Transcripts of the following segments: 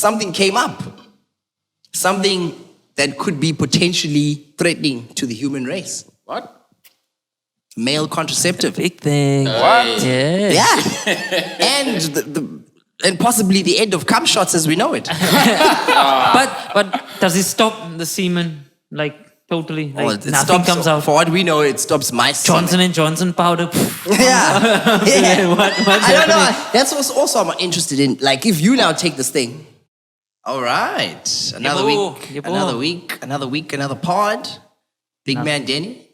something came up. Something that could be potentially threatening to the human race. What? Male contraceptive. Big thing. What? Yeah. Yeah. And possibly the end of cum shots as we know it. But does it stop the semen like totally? Like It nothing stops, comes out. for what we know, it stops mice. Johnson & Johnson powder. Yeah. Yeah. What's I don't know. happening? That's what's also I'm interested in. Like, if you now take this thing. All right. Another week, another pod. Big man Denny.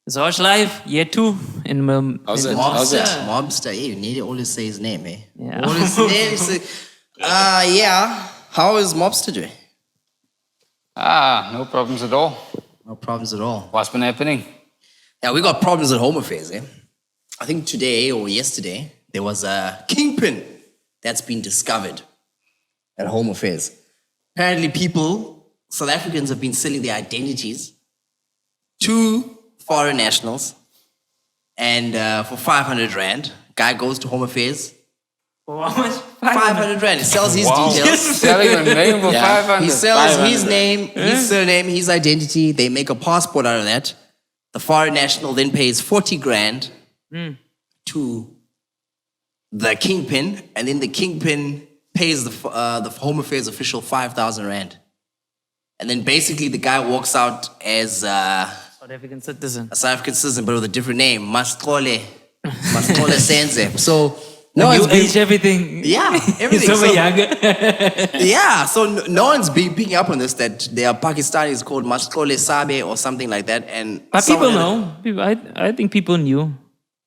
Zosh live, Yethu in How's it? Mobster. Yeah, you need to always say his name, eh? Yeah. Always name. Yeah. How is Mobster doing? No problems at all. No problems at all. What's been happening? Yeah, we got problems at Home Affairs, eh? I think today or yesterday, there was a KingPin that's been discovered at Home Affairs. Apparently South Africans have been selling their identities to foreign nationals, and for 500 rand, guy goes to Home Affairs. For how much? 500 rand. He sells his details. Selling a name for 500. He sells his name, his surname, his identity. They make a passport out of that. The foreign national then pays 40 grand to the KingPin, and then the KingPin pays the Home Affairs official 5,000 rand. And then basically the guy walks out as South African citizen. a South African citizen, but with a different name, Mascole Senze. So no You one's been, age everything. yeah, He's everything. so So, younger. yeah, so no one's picking up on this, that there are Pakistanis called Mascole Sabe or something like that. And But people someone- know. I think people knew.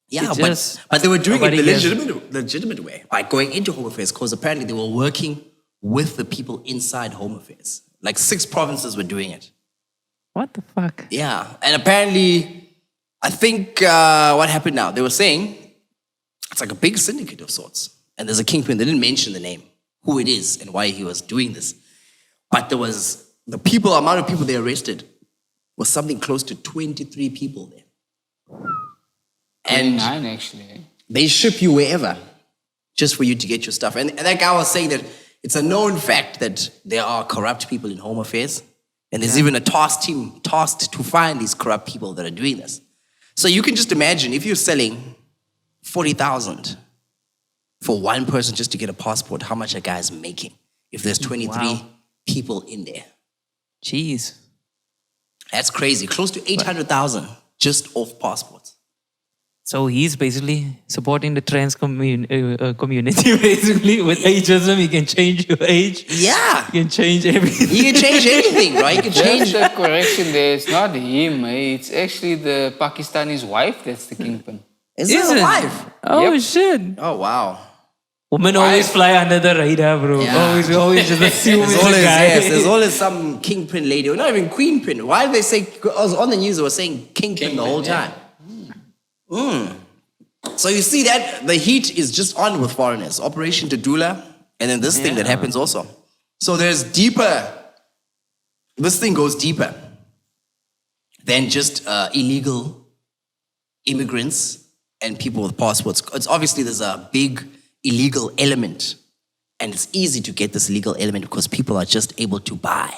Yeah, It just- but they were doing it nobody the legitimate way, by going into Home Affairs, because apparently they were working with the people inside Home Affairs. Like 6 provinces were doing it. What the fuck? Yeah, and apparently, I think what happened now, they were saying it's like a big syndicate of sorts. And there's a KingPin, they didn't mention the name, who it is and why he was doing this. But there was, amount of people they arrested was something close to 23 people there. And 9 actually. they ship you wherever just for you to get your stuff. And that guy was saying that it's a known fact that there are corrupt people in Home Affairs. And there's even a task team tasked to find these corrupt people that are doing this. So you can just imagine if you're selling 40,000 for one person just to get a passport, how much a guy is making if there's 23 people in there. Jeez. That's crazy. Close to 800,000 just off passports. So he's basically supporting the trans community, basically. With ageism, he can change your age. Yeah. He can change everything. You can change anything, right? You can change. Just a correction there. It's not him, eh? It's actually the Pakistani's wife that's the KingPin. Is Is it it? a wife? Oh, Yep. shit. Oh, wow. Women always fly under the radar, bro. Yeah. Always just assume There's it's a always, guy. yes, there's always some KingPin lady, or not even QueenPin. Why did they say, I was on the news, they were saying KingPin the whole time. So you see that the heat is just on with foreigners. Operation Tadula, and then this thing that happens also. So there's deeper, this thing goes deeper than just illegal immigrants and people with passports. It's obviously there's a big illegal element, and it's easy to get this legal element because people are just able to buy.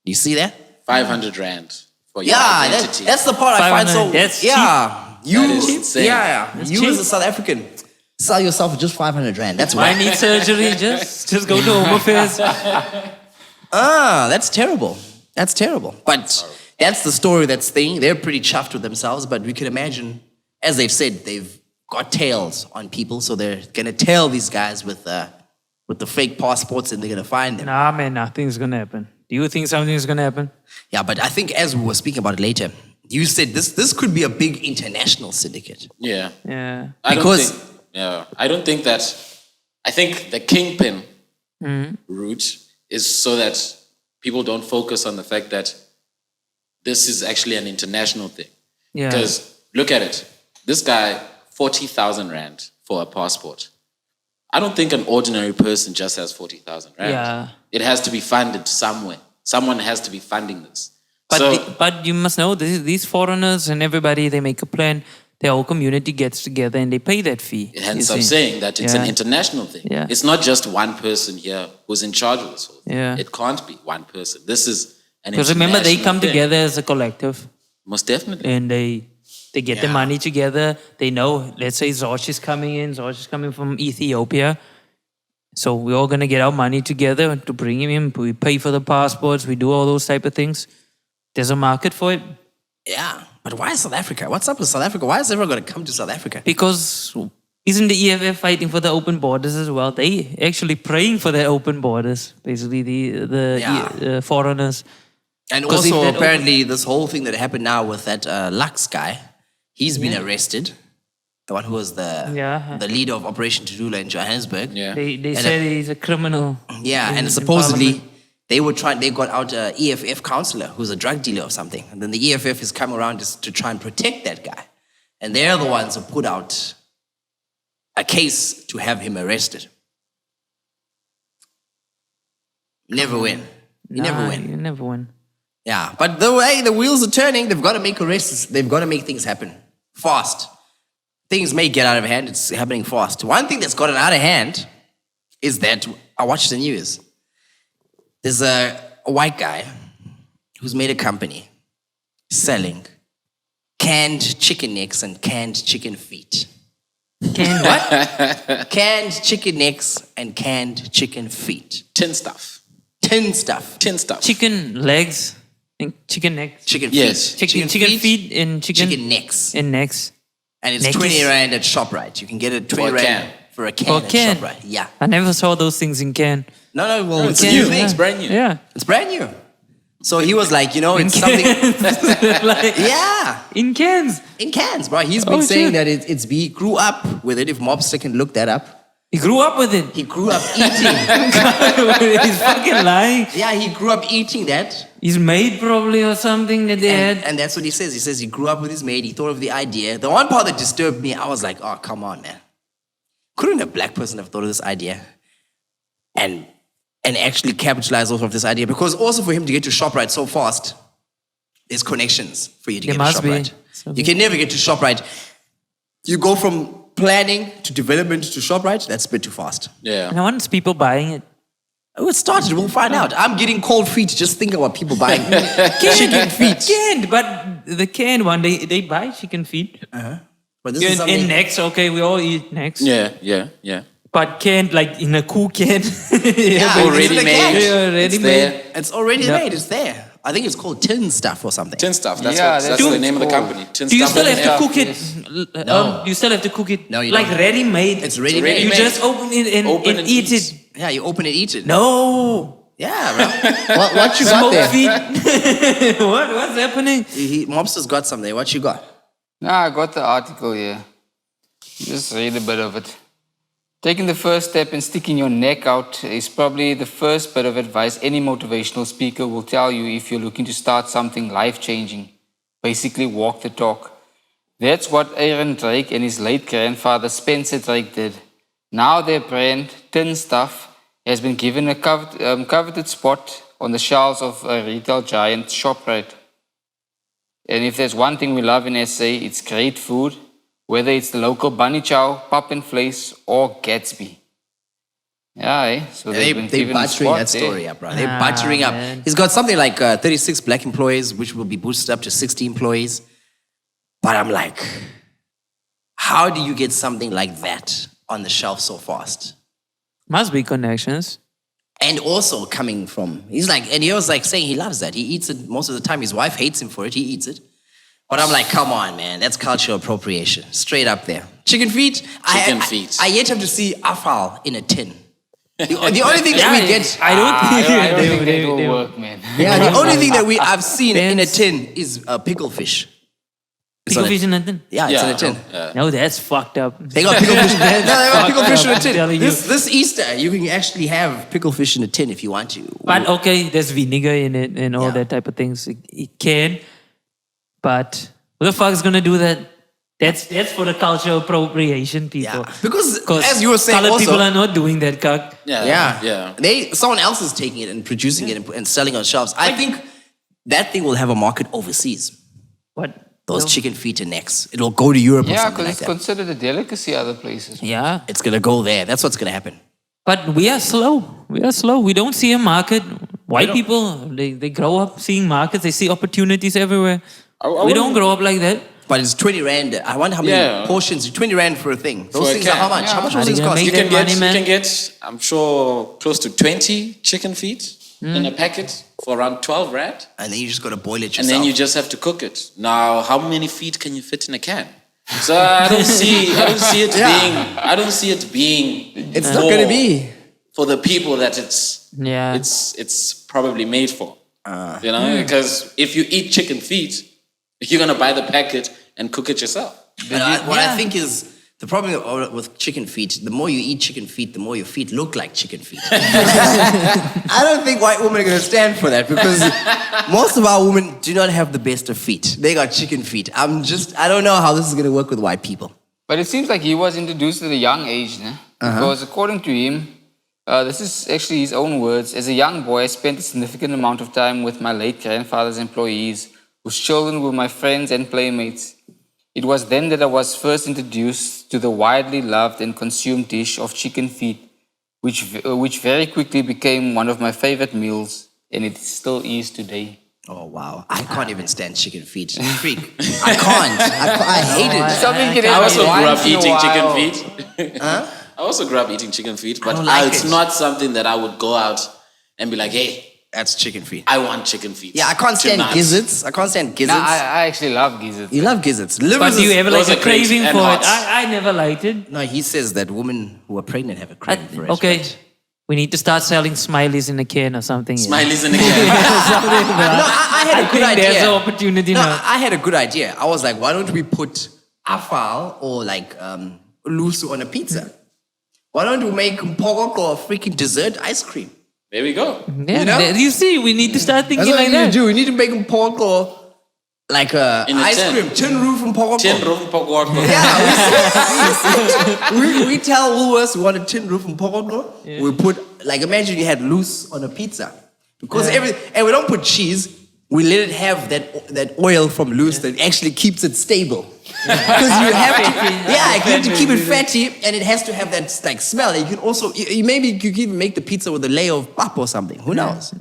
Do you see that? 500 rand for your Yeah, identity. that's the part I find so. 500, that's yeah, you. That is insane. Yeah, That's you cheap. as a South African, sell yourself for just 500 rand. That's I why. need surgery. Just go to Home Affairs. That's terrible. That's terrible. But that's the story. That's thing. They're pretty chuffed with themselves. But we can imagine, as they've said, they've got tails on people, so they're gonna tail these guys with the fake passports, and they're gonna find them. Nah, man, nothing's gonna happen. Do you think something's gonna happen? Yeah, but I think as we were speaking about it later, you said this could be a big international syndicate. Yeah. Yeah. I Because- don't think that. I think the KingPin route is so that people don't focus on the fact that this is actually an international thing. Yeah. Because look at it. This guy, 40,000 rand for a passport. I don't think an ordinary person just has 40,000 rand. Yeah. It has to be funded somewhere. Someone has to be funding this. But So, but you must know these foreigners and everybody, they make a plan. the whole community gets together and they pay that fee. Hence, you I'm see. saying that it's an Yeah. international thing. Yeah. It's not just one person here who's in charge of this whole thing. Yeah. It can't be one person. This is an Because remember, they international come thing. together as a collective Most definitely. and they get the Yeah. money together. They know, let's say Zosh is coming in, Zosh is coming from Ethiopia. So we're all going to get our money together to bring him in. We pay for the passports. We do all those type of things. There's a market for it Yeah. But why South Africa? What's up with South Africa? Why is everyone going to come to South Africa? because isn't the EFF fighting for the open borders as well? They actually praying for the open borders, basically the foreigners. And 'Cause if also, that apparently, this whole thing that happened now with that Lux guy, he's been arrested. The one who was the leader of Operation Tudula in Johannesburg. Yeah. They And said he's a criminal. Yeah, in- and in supposedly Parliament. they got out a EFF counselor who's a drug dealer or something. And then the EFF has come around just to try and protect that guy. And they're the ones who put out a case to have him arrested. Never win. You never Nah, win. You never win. Yeah, but the way the wheels are turning, they've got to make arrests. They've got to make things happen fast. Things may get out of hand. It's happening fast. One thing that's gotten out of hand is that I watched the news. There's a white guy who's made a company selling canned chicken necks and canned chicken feet. Canned what? Canned chicken necks and canned chicken feet. Tin stuff. Tin stuff. Tin stuff. Chicken legs and chicken necks. Chicken Yes. feet. Chicken feet and chicken necks. and necks. And it's Necks. 20 Rand at ShopRite. You can get it 20 For a Rand can. for a can Oh, at can. ShopRite. Yeah. I never saw those things in can. No, well, it's a Can, new yeah. thing. It's brand new. Yeah. It's brand new. So he was like, it's something. Like, Yeah. in cans. In cans, bro. He's been Oh, saying shit. that he grew up with it. If Mobster can look that up. He grew up with it. He grew up eating. He's fucking lying. Yeah, he grew up eating that. His maid probably or something that they had. And that's what he says. He says he grew up with his maid. He thought of the idea. The one part that disturbed me, I was like, oh, come on, man. Couldn't a black person have thought of this idea and actually capitalize off of this idea? Because also for him to get to ShopRite so fast, there's connections for you to There get to must be. ShopRite. So- You can never get to ShopRite. You go from planning to development to ShopRite, that's a bit too fast. Yeah. And I want people buying it. Oh, it started. We'll find out. I'm getting cold feet just thinking about people buying chicken feet. Canned, but the canned one, they buy chicken feet. But this is In something. necks, okay, we all eat necks. Yeah. But canned, like in a cool can. Yeah, Already it's in the made. can. Yeah, already It's made. there. It's already Yeah. made. It's there. I think it's called tin stuff or something. Tin stuff. That's Yeah, that's that's the what name of it's the called. company. Tin Do you stuff. still have to Yeah. cook it? No. You still have to cook it? No, you like don't. ready made. It's ready made. You made. just open it and, Open and eat eat. it. Yeah, you open it, eat it. No. Yeah, bro. what you got Smoke there? feet. What's happening? Mobster's got something. What you got? Nah, I got the article here. Just read a bit of it. Taking the first step and sticking your neck out is probably the first bit of advice any motivational speaker will tell you if you're looking to start something life-changing. Basically, walk the talk. That's what Aaron Drake and his late grandfather Spencer Drake did. Now their brand, Tin Stuff, has been given a coveted spot on the shelves of a retail giant ShopRite. And if there's one thing we love in SA, it's great food, whether it's the local Bunny Chow, Pop and Place, or Gatsby. Yeah, So they've been They're given a buttering spot that there. story up, bro. They're buttering up. man. He's got something like 36 black employees, which will be boosted up to 60 employees. But I'm like, how do you get something like that on the shelf so fast? Must be connections. And also coming from, and he was like saying he loves that. He eats it most of the time. His wife hates him for it. He eats it. But I'm like, come on, man. That's cultural appropriation. Straight up there. Chicken feet. Chicken feet. I yet have to see afal in a tin. The only thing that we get. I don't think I don't think they- that will they- work, man. Yeah, the only thing that I've seen in a tin is pickle fish. It's Pickle on a- fish in a tin. Yeah, it's in a tin. No, that's fucked up. They got pickle fish. No, they got pickle fish in a I'm telling tin. you. This Easter, you can actually have pickle fish in a tin if you want to. But okay, there's vinegar in it and all Yeah. that type of things. It can. But who the fuck is gonna do that? That's for the cultural appropriation people. Yeah, because Because as you were saying, colored also, people are not doing that, cuck. yeah, someone else is taking it and producing it and selling on shelves. I think that thing will have a market overseas. What? those chicken feet and necks. It'll go to Europe or Yeah, something because like it's that. considered a delicacy other places. Yeah. It's gonna go there. That's what's gonna happen. But we are slow. We are slow. We don't see a market. White people, they grow up seeing markets. They see opportunities everywhere. We don't grow up like that. But it's 20 rand. I wonder how many portions. 20 rand for a thing. Those For a things can. are how much? How much How was they this gonna cost? make You can that get, money, man. you can get, I'm sure, close to 20 chicken feet in a packet for around 12 rand. And then you just gotta boil it yourself. And then you just have to cook it. Now, how many feet can you fit in a can? So I don't see it being. It's not gonna be. for the people that it's probably made for. You know, because if you eat chicken feet, you're gonna buy the packet and cook it yourself. What I think is the problem with chicken feet, the more you eat chicken feet, the more your feet look like chicken feet. I don't think white women are going to stand for that because most of our women do not have the best of feet. They got chicken feet. I don't know how this is going to work with white people. But it seems like he was introduced at a young age, né? Because according to him, this is actually his own words. As a young boy, I spent a significant amount of time with my late grandfather's employees, whose children were my friends and playmates. It was then that I was first introduced to the widely loved and consumed dish of chicken feet, which very quickly became one of my favorite meals, and it still is today. Oh, wow. I can't even stand chicken feet. Freak. I can't. I hate it. I also grew up eating chicken feet. Huh? I also grew up eating chicken feet, but don't like it's it. not something that I would go out and be like, hey, That's chicken feet. I want chicken feet. Yeah, I can't stand tonight. gizzards. I can't stand No, gizzards. I actually love gizzards. You love gizzards. Livers But do you ever like those a are great craving and for hot. it? I never liked it. No, he says that women who are pregnant have a craving for it. Okay. We need to start selling smileys in a can or something. Smileys in the can. Something, bro. No, I had a good think there's idea. an opportunity No, now. I had a good idea. I was like, why don't we put afal or like lusu on a pizza? Why don't we make mpokoko or freaking dessert ice cream? There we go. Yeah, You know? you see, we need to start thinking That's what like we need that. to do. We need to make mpokoko like In a ice tin. cream, tin roof mpokoko. Tin roof pokok. Yeah, we tell Woolworths we want a tin roof mpokoko. Yeah. We put like imagine you had loose on a pizza because and we don't put cheese. We let it have that oil from loose that actually keeps it stable. Because you have to, you have to keep it fatty, and it has to have that like smell. You can also, maybe you can even make the pizza with a layer of pap or something. Who knows?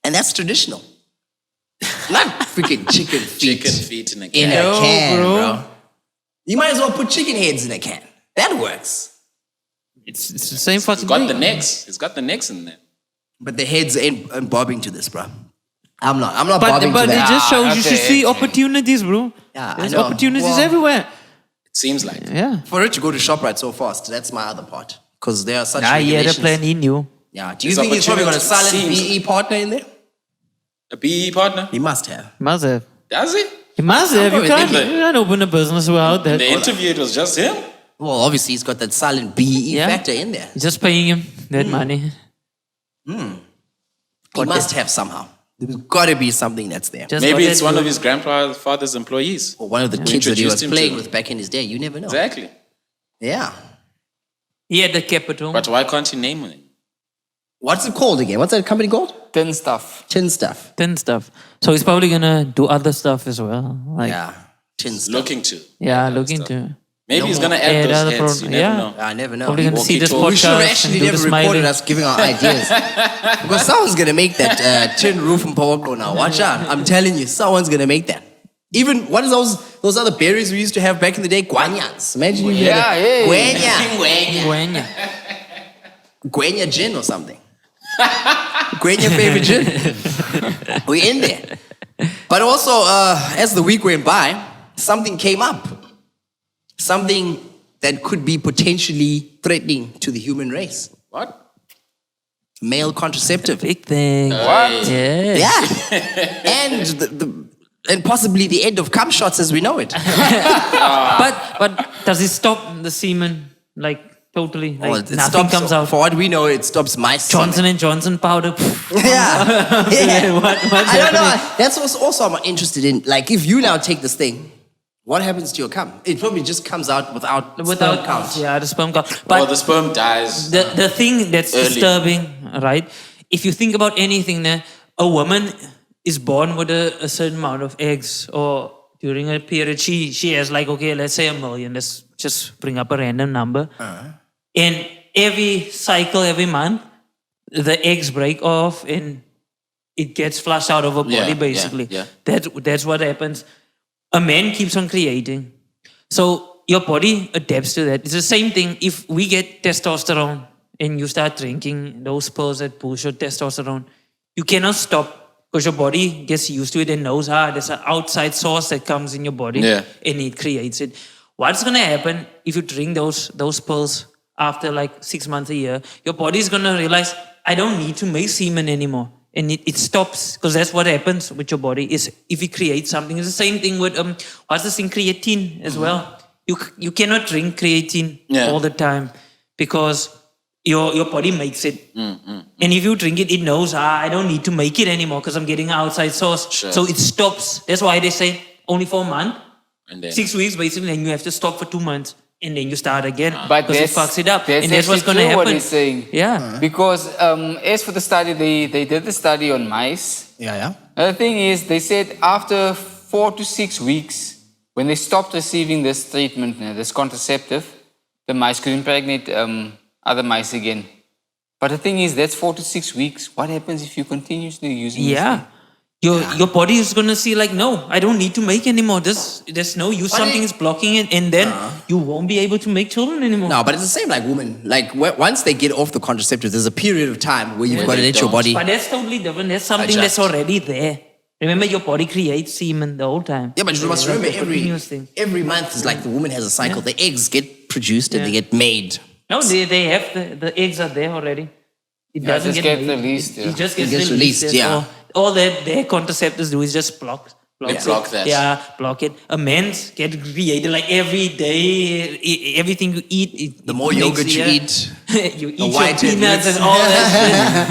And that's traditional. Not freaking chicken feet. Chicken feet in a In can. a can, bro. bro. You might as well put chicken heads in a can. That works. It's the same fucking It's got thing. the necks. It's got the necks in there. But the heads ain't bobbing to this, bro. I'm not But bobbing to it that. just shows you okay, should see okay. opportunities, bro. Yeah, I There's know. opportunities Well, everywhere. It seems like. Yeah. For it to go to ShopRite so fast, that's my other part. Because there are such Nah, he had a regulations. plan he knew. Yeah. Do you This think he's probably got a silent opportunity BE partner in there? A PE partner? He must have. Must have. Does he? He must have. You probably can't, think that- you can't open a business without In that. the interview, it was just him. Well, obviously he's got that silent BE Yeah. factor in there. Just paying him that money. He must have somehow. There's got to be something that's there. Just Maybe got it's that one of dude. his grandfather's employees. Or one of the kids that he was Introduced him to playing it. with back in his day. You never know. Exactly. Yeah. He had the capital. But why can't he name it? What's it called again? What's that company called? Thin stuff. Tin Stuff. Tin stuff. So he's probably gonna do other stuff as well. Like Yeah. Tin Stuff. Looking to. yeah, that looking stuff. to. Maybe he's going to Yeah, add the those other heads. You never yeah. know. I never know. Probably gonna see this Walkie-talkie. We should podcast have and actually do the never recorded smiley. us giving our ideas. Because someone's going to make that tin roof and Pawako now. Watch out. I'm telling you, someone's going to make that. Even, what is those other berries we used to have back in the day? Guanyas. Imagine you Yeah, had yeah. Guanya. Guenya. Guanya gin or something. Guanya favorite gin. We're in there. But also, as the week went by, something came up. Something that could be potentially threatening to the human race. What? Male contraceptive. Big thing. What? Yeah. Yeah. And and possibly the end of cum shots as we know it. But does it stop the semen like totally? Like Well, it nothing stops, comes out. For what we know, it stops my Johnson & Johnson powder. Yeah. Yeah. What's I don't know. happening? That's what's also I'm interested in. Like, if you now take this thing, what happens to your cum? It probably just comes out without sperm count. Yeah, the sperm count. Well, But the sperm dies. the thing that's Early. disturbing, right? If you think about anything, a woman is born with a certain amount of eggs or during her period, she has like, okay, let's say 1 million. Let's just bring up a random number. And every cycle, every month, the eggs break off and it gets flushed out of her body, basically. Yeah. That's what happens. A man keeps on creating. So your body adapts to that. It's the same thing if we get testosterone and you start drinking those pills that boost your testosterone. You cannot stop because your body gets used to it and knows, there's an outside source that comes in your body and it creates it. What's going to happen if you drink those pills after like 6 months, a year? Your body is going to realize, I don't need to make semen anymore. And it stops, because that's what happens with your body, is if you create something. It's the same thing with, what's this thing, creatine as well. You cannot drink creatine all the time because your body makes it. And if you drink it, it knows, I don't need to make it anymore because I'm getting an outside source. Sure. So it stops. That's why they say only for a month, And then, 6 weeks basically, and you have to stop for 2 months. And then you start again But because it fucks it up. That's And that's what's going to actually true happen. what he's saying. Yeah. Because as for the study, they did the study on mice. Yeah. The thing is, they said after 4 to 6 weeks, when they stopped receiving this treatment, this contraceptive, the mice could impregnate other mice again. But the thing is, that's 4 to 6 weeks. What happens if you continuously using this thing? Your body is going to see like, no, I don't need to make anymore. There's no use. Something is blocking it. And then you won't be able to make children anymore. No, but it's the same like women. Like once they get off the contraceptive, there's a period of time where you've got to let your body. But that's totally different. That's something Adjust. that's already there. Remember, your body creates semen the whole time. Yeah, but you must remember It's a continuous thing. every month is like the woman has a cycle. The eggs get produced and they get made. No, they have the eggs are there already. It Yeah, doesn't just get get made. released, It yeah. just gets It gets released. released, yeah. All that their contraceptives do is just block They block that. Yeah, block it. A man's get created like every day. Everything you eat, The more yogurt you eat, you eat your white peanuts and all that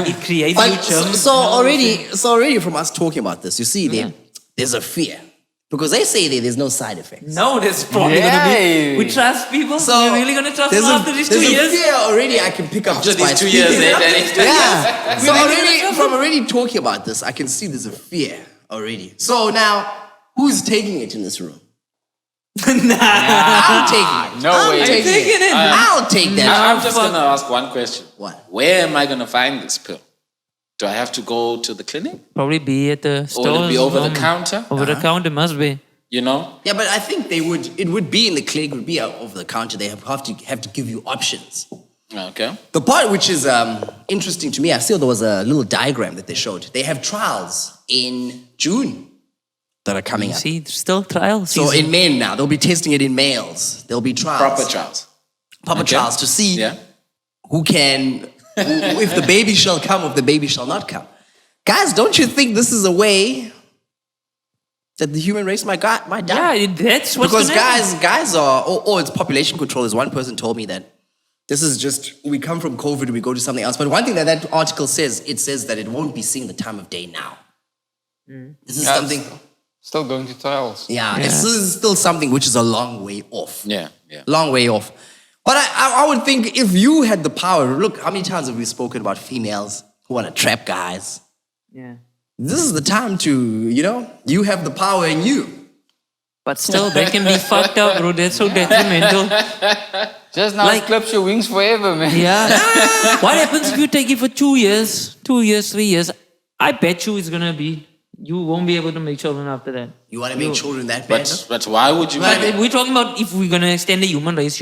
shit. It creates new But germs. so already from us talking about this, you see there's a fear. Because they say there's no side effects. No, there's probably gonna be. We trust people. So we're really gonna trust them after these 2 there's years. a fear already I can pick up just by these 2 years, speaking. Danny. Yeah. So We're already, really from already talking about this, I can see there's a fear already. So now, who's taking it in this room? I'm taking it. No I'm way. taking Taking it. I'll take that. I'm just going to ask one question. What? Where am I going to find this pill? Do I have to go to the clinic? Probably be at the Or store. will it be over the counter? Over the counter must be. You know? Yeah, but I think it would be in the clinic, it would be over the counter. They have to give you options. Okay. The part which is interesting to me, I saw there was a little diagram that they showed. They have trials in June that are coming You up. see, still trials. So in men now, they'll be testing it in males. There'll be trials. Proper trials. Proper Okay. trials to see Yeah. if the baby shall come, if the baby shall not come. Guys, don't you think this is a way that the human race might die? Yeah, that's what's Because gonna happen. guys are, it's population control. As one person told me that this is just, we come from COVID, we go to something else. But one thing that article says, it says that it won't be seeing the time of day now. This is something, Still going to trials. this is still something which is a long way off. Yeah. Long way off. But I would think if you had the power, look, how many times have we spoken about females who want to trap guys? Yeah. This is the time to, you have the power in you. But still, they can be fucked up, bro. That's so detrimental. Just now it clips your wings forever, man. Yeah. What happens if you take it for 2 years, 3 years? I bet you it's gonna be, you won't be able to make children after that. You want to make children that bad? But why would you make it? We're talking about if we're gonna extend the human race.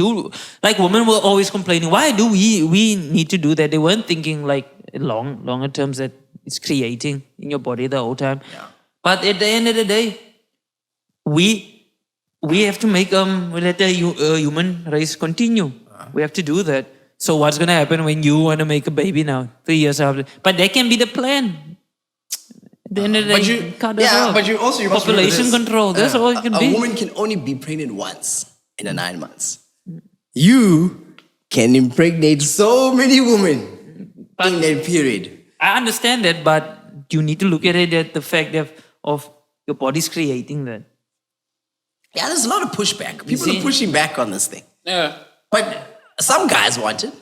Like women were always complaining, why do we need to do that? They weren't thinking like longer terms that it's creating in your body the whole time. Yeah. But at the end of the day, we have to make let the human race continue. We have to do that. So what's gonna happen when you want to make a baby now, 3 years after? But that can be the plan. At the end of the day, cut it off. but you must remember population this. control. That's all it can A be. woman can only be pregnant once in a 9 months. You can impregnate so many women in that period. I understand that, but you need to look at it at the fact of your body's creating that. Yeah, there's a lot of pushback. People see? are pushing back on this thing. Yeah. But some guys want it,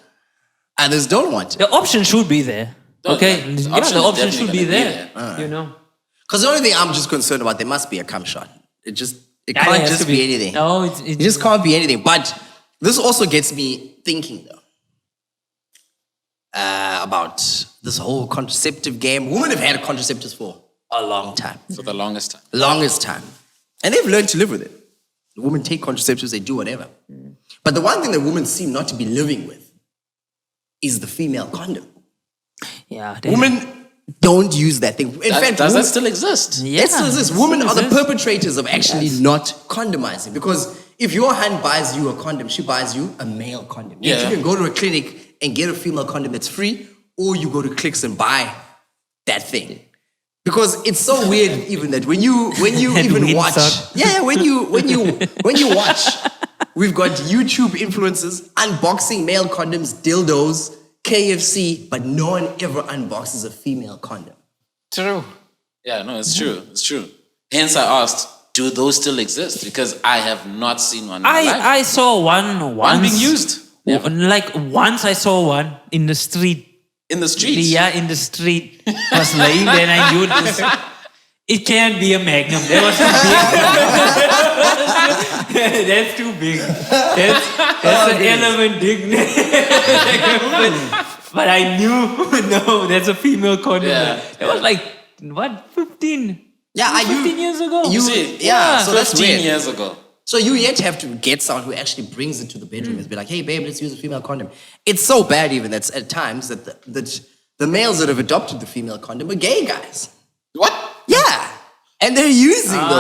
others don't want it. The option should be there. Okay? The Yeah, option the is option should definitely be gonna be there. You know? Because the only thing I'm just concerned about, there must be a cum shot. It That can't has just to be anything. No, It just can't be anything. But this also gets me thinking, though, about this whole contraceptive game. Women have had contraceptives for a long time. For the longest time. Longest time. And they've learned to live with it. The women take contraceptives, they do whatever. But the one thing that women seem not to be living with is the female condom. Yeah. Women don't use that thing. In fact, Does women, that still exist? Yeah, it still exists. it Women still are the exists. perpetrators of actually not condomizing. Because if your hand buys you a condom, she buys you a male condom. Yet Yeah. you can go to a clinic and get a female condom that's free, or you go to Clicks and buy that thing. Because it's so weird, even that when you And even weed watch, suck. when you watch, we've got YouTube influencers unboxing male condoms, dildos, KFC, but no one ever unboxes a female condom. True. Yeah, no, it's true. It's true. Hence, I asked, do those still exist? Because I have not seen one in my life. I saw one One once. being used. Never. Like once I saw one in the street. In the streets. Yeah, in the street. Was laying there and I knew this. It can't be a magnum. That was too big. That's too big. That's an element dick. But I knew, no, that's a female condom. Yeah. It was like, what, 15? Yeah, are you- 15 years ago. you- See, yeah, so that's 15 weird. years ago. So you yet have to get someone who actually brings it to the bedroom and be like, hey babe, let's use a female condom. It's so bad even that at times that the males that have adopted the female condom are gay guys. What? Yeah. And they're using those.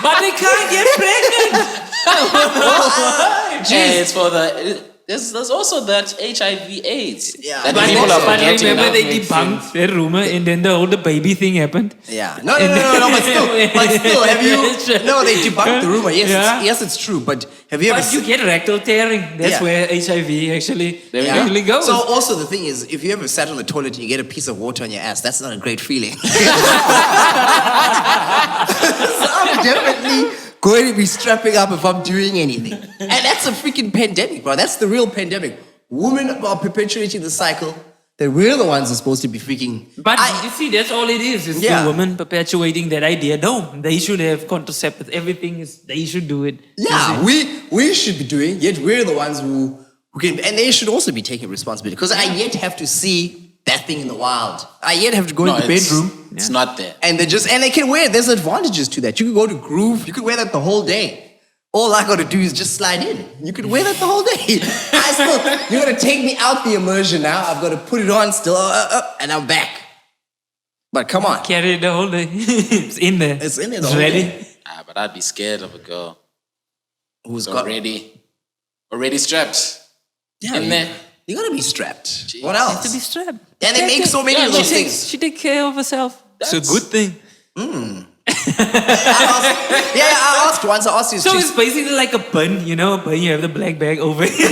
But they can't get pregnant. Hey, it's for the... There's also that HIV/AIDS. Yeah. That But people are But forgetting remember now. they debunked that rumor and then the whole baby thing happened. Yeah. No, but still, have you... No, they debunked the rumor. Yes, Yeah. yes, it's true. But have you ever But you get rectal tearing. That's Yeah. where HIV actually There we actually goes. So also the thing is, if you ever sat on the toilet and you get a piece of water on your ass, that's not a great feeling. So I'm definitely going to be strapping up if I'm doing anything. And that's a freaking pandemic, bro. That's the real pandemic. Women are perpetuating the cycle that we're the ones who are supposed to be freaking... But you see, that's all it is. It's Yeah. the woman perpetuating that idea. No, they should have contraceptive. Everything is, they should do it. Yeah, we should be doing, yet we're the ones who can... And they should also be taking responsibility. Because I yet have to see that thing in the wild. I yet have to go in the bedroom. It's not there. And they can wear it. There's advantages to that. You can go to Groove. You could wear that the whole day. All I got to do is just slide in. You could wear that the whole day. You're going to take me out the immersion now. I've got to put it on still, and I'm back. But come on. Carry it the whole day. It's in there. It's in there the It's whole ready. day. But I'd be scared of a girl Who's who's got... already strapped. Yeah, in there. You're going to be strapped. Jeez. What To be else? strapped. And they make so many of those things. She take care of herself. It's a good thing. I asked once, I asked you... So it's basically like a bun, you know, a bun, you have the black bag over here.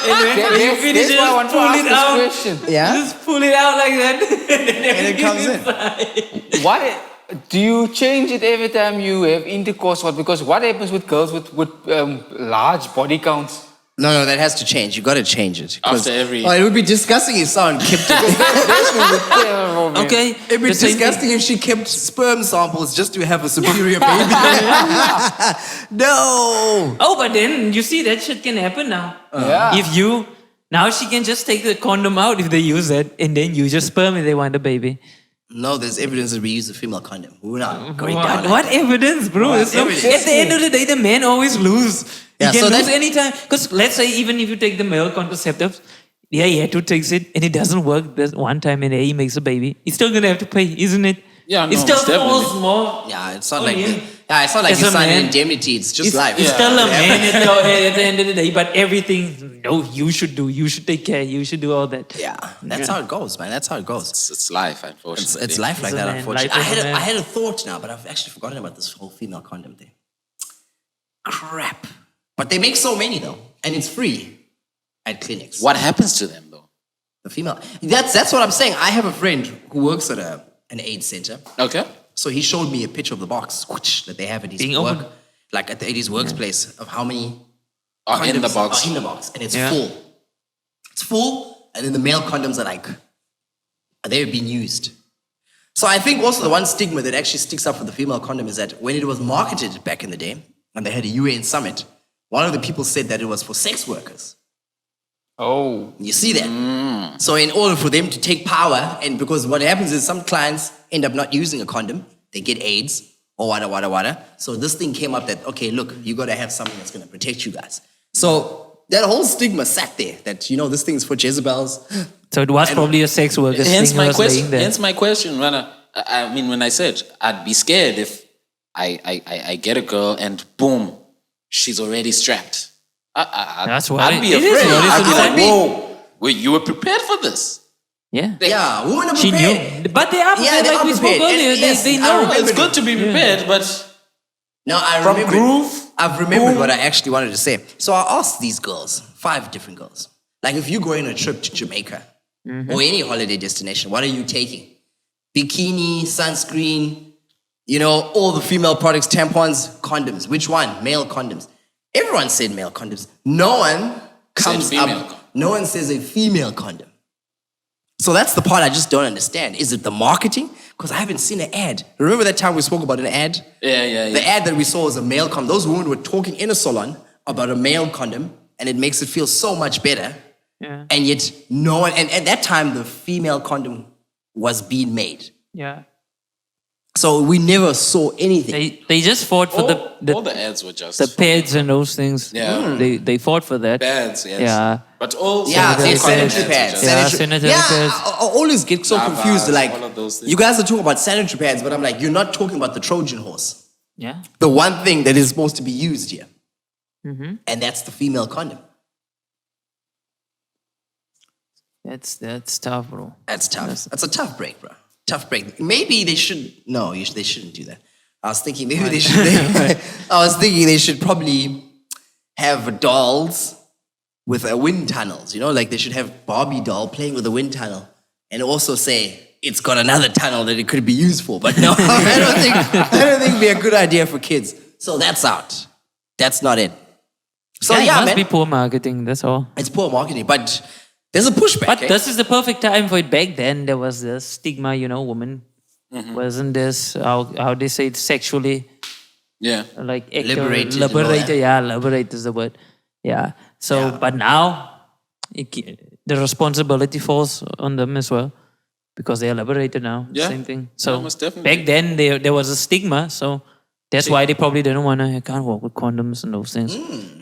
And when you finish it, That's why I want just to pull ask it this out. question. Yeah? Just pull it out like that. And it comes in. inside. What do you change it every time you have intercourse? Because what happens with girls with large body counts? No, that has to change. You got to change it. 'Cause- After every- Oh, it would be disgusting if someone kept it. Okay. It'd be the same thing. disgusting if she kept sperm samples just to have a superior baby. No. Oh, but then you see that shit can happen now. Yeah. If you now she can just take the condom out if they use that, and then use your sperm if they want a baby. No, there's evidence that we use a female condom. We're not going down. What, like what that. evidence, bro? What There's no- evidence? At the end of the day, the man always lose. Yeah, You so can lose that- anytime. Because let's say even if you take the male contraceptives, yeah, Yethu takes it and it doesn't work this one time and he makes a baby. He's still gonna have to pay, isn't it? Yeah, no, it still definitely. falls more. Yeah, it's not on like him. it's not like As you a sign an man, indemnity. It's just It's, life. it's Yeah. still a man at the end of the day, but everything, no, you should do. You should take care. You should do all that. Yeah, that's how it goes, man. That's how it goes. It's life, unfortunately. It's life like It's a that, man. unfortunately. Life is a man. I had a thought now, but I've actually forgotten about this whole female condom thing. Crap. But they make so many though, and it's free at clinics. What happens to them, though? The female. That's what I'm saying. I have a friend who works at an AIDS center. Okay. So he showed me a picture of the box that they have at his Being work, open. like at his workplace, of how many Are in the condoms box. are in the box, and it's Yeah. full. It's full, and then the male condoms are like they've been used. So I think also the one stigma that actually sticks up for the female condom is that when it was marketed back in the day, and they had a UN summit, one of the people said that it was for sex workers. Oh. You see that? So in order for them to take power, and because what happens is some clients end up not using a condom, they get AIDS or wada. So this thing came up that, okay, look, you got to have something that's going to protect you guys. So that whole stigma sat there that, this thing's for Jezebels. So it was probably a sex worker Hence thing my was question. laying there. Hence my question, Rana. I mean, when I said I'd be scared if I get a girl and boom, she's already strapped. That's what I'd be it is. afraid. What is I'd be it? like, whoa, wait, you were prepared for this? Yeah. Yeah, women are She prepared. knew. But they are prepared, Yeah, they like are we spoke prepared. earlier. And yes, They I know. remember It's good to be prepared, but No, I From remembered. groove, I've remembered what I actually wanted to say. So I asked these girls, 5 different girls, like if you go on a trip to Jamaica or any holiday destination, what are you taking? Bikini, sunscreen, all the female products, tampons, condoms. Which one? Male condoms. Everyone said male condoms. No one comes female up. condom. No one says a female condom. So that's the part I just don't understand. Is it the marketing? Because I haven't seen an ad. Remember that time we spoke about an ad? yeah. The ad that we saw was a male condom. Those women were talking in a salon about a male condom, and it makes it feel so much better. Yeah. And yet no one, and at that time, the female condom was being made. Yeah. So we never saw anything. They just fought for all the ads were just the pads and those things. Yeah. They fought for that. ads, yes. Yeah. But all Yeah, Sanitary sanitary pads. pads. Yeah, Sanitary- sanitary pads. I always get so Lavas, confused. Like, all of those things. you guys are talking about sanitary pads, but I'm like, you're not talking about the Trojan horse. Yeah. The one thing that is supposed to be used here. And that's the female condom. That's tough, bro. That's tough. That's a tough break, bro. Tough break. Maybe they should. No, they shouldn't do that. I was thinking maybe they should. I was thinking they should probably have dolls with wind tunnels. Like they should have Barbie doll playing with a wind tunnel, and also say it's got another tunnel that it could be used for. But no, I don't think it'd be a good idea for kids. So that's out. That's not it. So It must man, be poor marketing, that's all. it's poor marketing, but there's a pushback. But eh? this is the perfect time for it. Back then, there was the stigma, woman wasn't this, how they say it, sexually, yeah. like Liberated and all that. liberated. Yeah, liberate is the word. Yeah. So, but now, the responsibility falls on them as well because they are liberated now. Yeah. Same thing. So, most definitely. back then, there was a stigma. So, that's why they probably didn't want to, I can't walk with condoms and those things.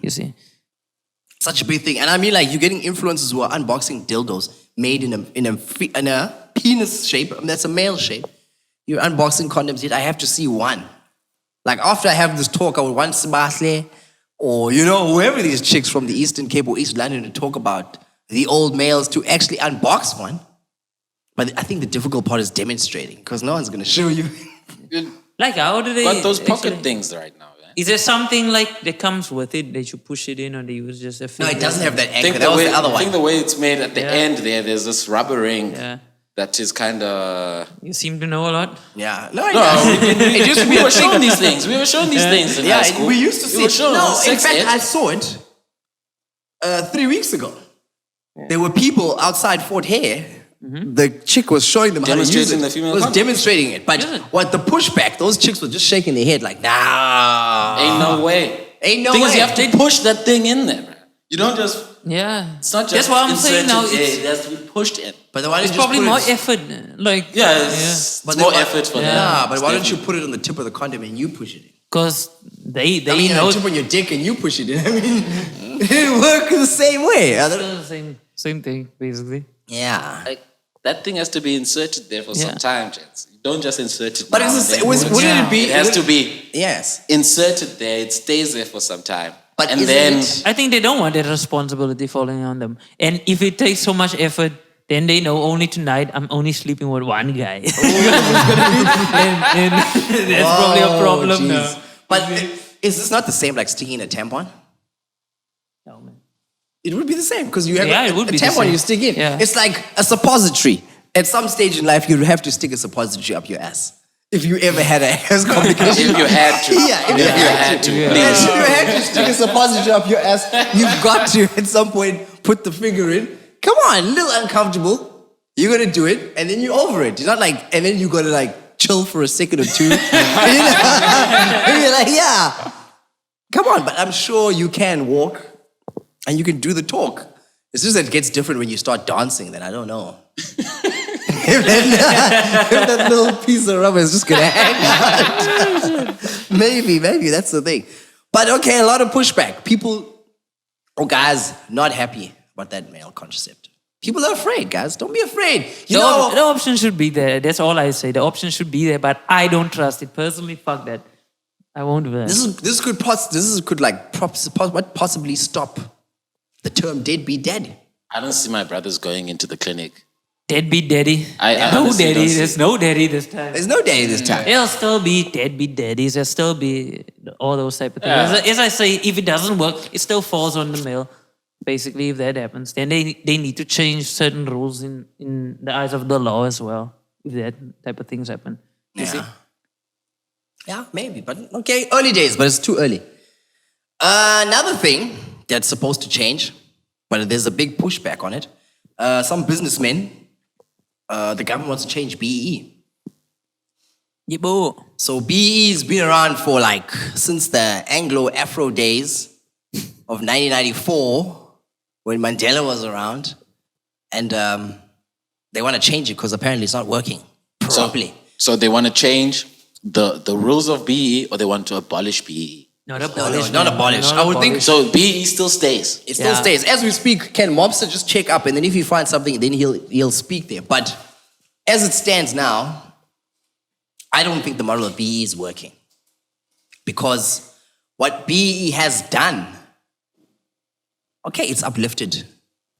You see. Such a big thing. And I mean, like, you're getting influencers who are unboxing dildos made in a penis shape. That's a male shape. You're unboxing condoms, yet I have to see one. Like, after I have this talk, I would want Sebasle or, whoever these chicks from the Eastern Cape or East London to talk about the old males to actually unbox one. But I think the difficult part is demonstrating because no one's going to show you. Like, how do they... Got those pocket actually- things right now. Yeah? Is there something like that comes with it that you push it in or they use just a No, finger? it doesn't have that I anchor. think That was the other I one. think the way it's made at the Yeah. end there's this rubber ring Yeah. that is kind of... You seem to know a lot. Yeah. No, it No, doesn't. It used to be we a were shown thing. these things. We were shown these things in high Yeah, school. we used to We see were it. shown No, on in sex fact, ed. I saw it 3 weeks ago. There were people outside Fort Hare. The chick was showing them how to use Demonstrating it. the female was condom. demonstrating it. But Yeah. what the pushback, those chicks were just shaking their head like, nah. Ain't no way. Ain't no thing way. is, you have to push that thing in there, man. You don't just... Yeah. It's not just That's what I'm saying now. inserted there, It's, it has to be pushed in. But then why it's don't you probably just more put it, effort. Like, Yeah, it's But more then why- effort for Yeah. them. Nah, but It's why don't you definitely- put it on the tip of the condom and you push it in? because they I mean, know tip on your dick and you push it in. I mean, it works the same way. the same thing, basically. Yeah. Like, that thing has to be inserted there for some Yeah. time, gents. You don't just insert it But now it's and the then same, put wouldn't it be? It has to be Yes. inserted there. It stays there for some time. But and isn't then... it- I think they don't want that responsibility falling on them. And if it takes so much effort, then they know only tonight I'm only sleeping with one guy. and that's probably a problem jeez. now. But is this not the same like sticking a tampon? No, man. It would be the same because you have Yeah, a it would be the tampon same. you stick in. Yeah. It's like a suppository. At some stage in life, you have to stick a suppository up your ass. If you ever had a ass complication. If you had to. Yeah, if you had to. Yeah. Yes, if you had to stick a suppository up your ass, you've got to at some point put the finger in. Come on, a little uncomfortable. You're gonna do it, and then you're over it. You're not like, and then you gotta like chill for a second or two. And you're like, yeah, come on. But I'm sure you can walk, and you can do the talk. It's just that it gets different when you start dancing. Then I don't know. if that little piece of rubber is just gonna hang out. maybe that's the thing. But okay, a lot of pushback. People or guys not happy about that male contraceptive. People are afraid, guys. Don't be afraid. The option should be there. That's all I say. The option should be there, but I don't trust it. Personally, fuck that. I won't do that. This could possibly stop the term deadbeat daddy. I don't see my brothers going into the clinic. Deadbeat daddy. I no honestly daddy. don't see- There's no daddy this time. There's no daddy this time. There'll still be deadbeat daddies. There'll still be all those type of things. Yeah. As I say, if it doesn't work, it still falls on the male. Basically, if that happens, then they need to change certain rules in the eyes of the law as well. If that type of things happen. You see? Yeah, maybe. But okay, early days, but it's too early. Another thing that's supposed to change, but there's a big pushback on it. Some businessmen, the government wants to change BEE. Yeah, boo. So BEE's been around for like since the Anglo-Afro days of 1994, when Mandela was around, and they want to change it because apparently it's not working properly. So they want to change the rules of BE, or they want to abolish BE? Not abolish. Not abolish. I would think So BE still stays. it still stays. As we speak, can Mobster just check up, and then if he finds something, then he'll speak there. But as it stands now, I don't think the model of BE is working. Because what BE has done, okay, it's uplifted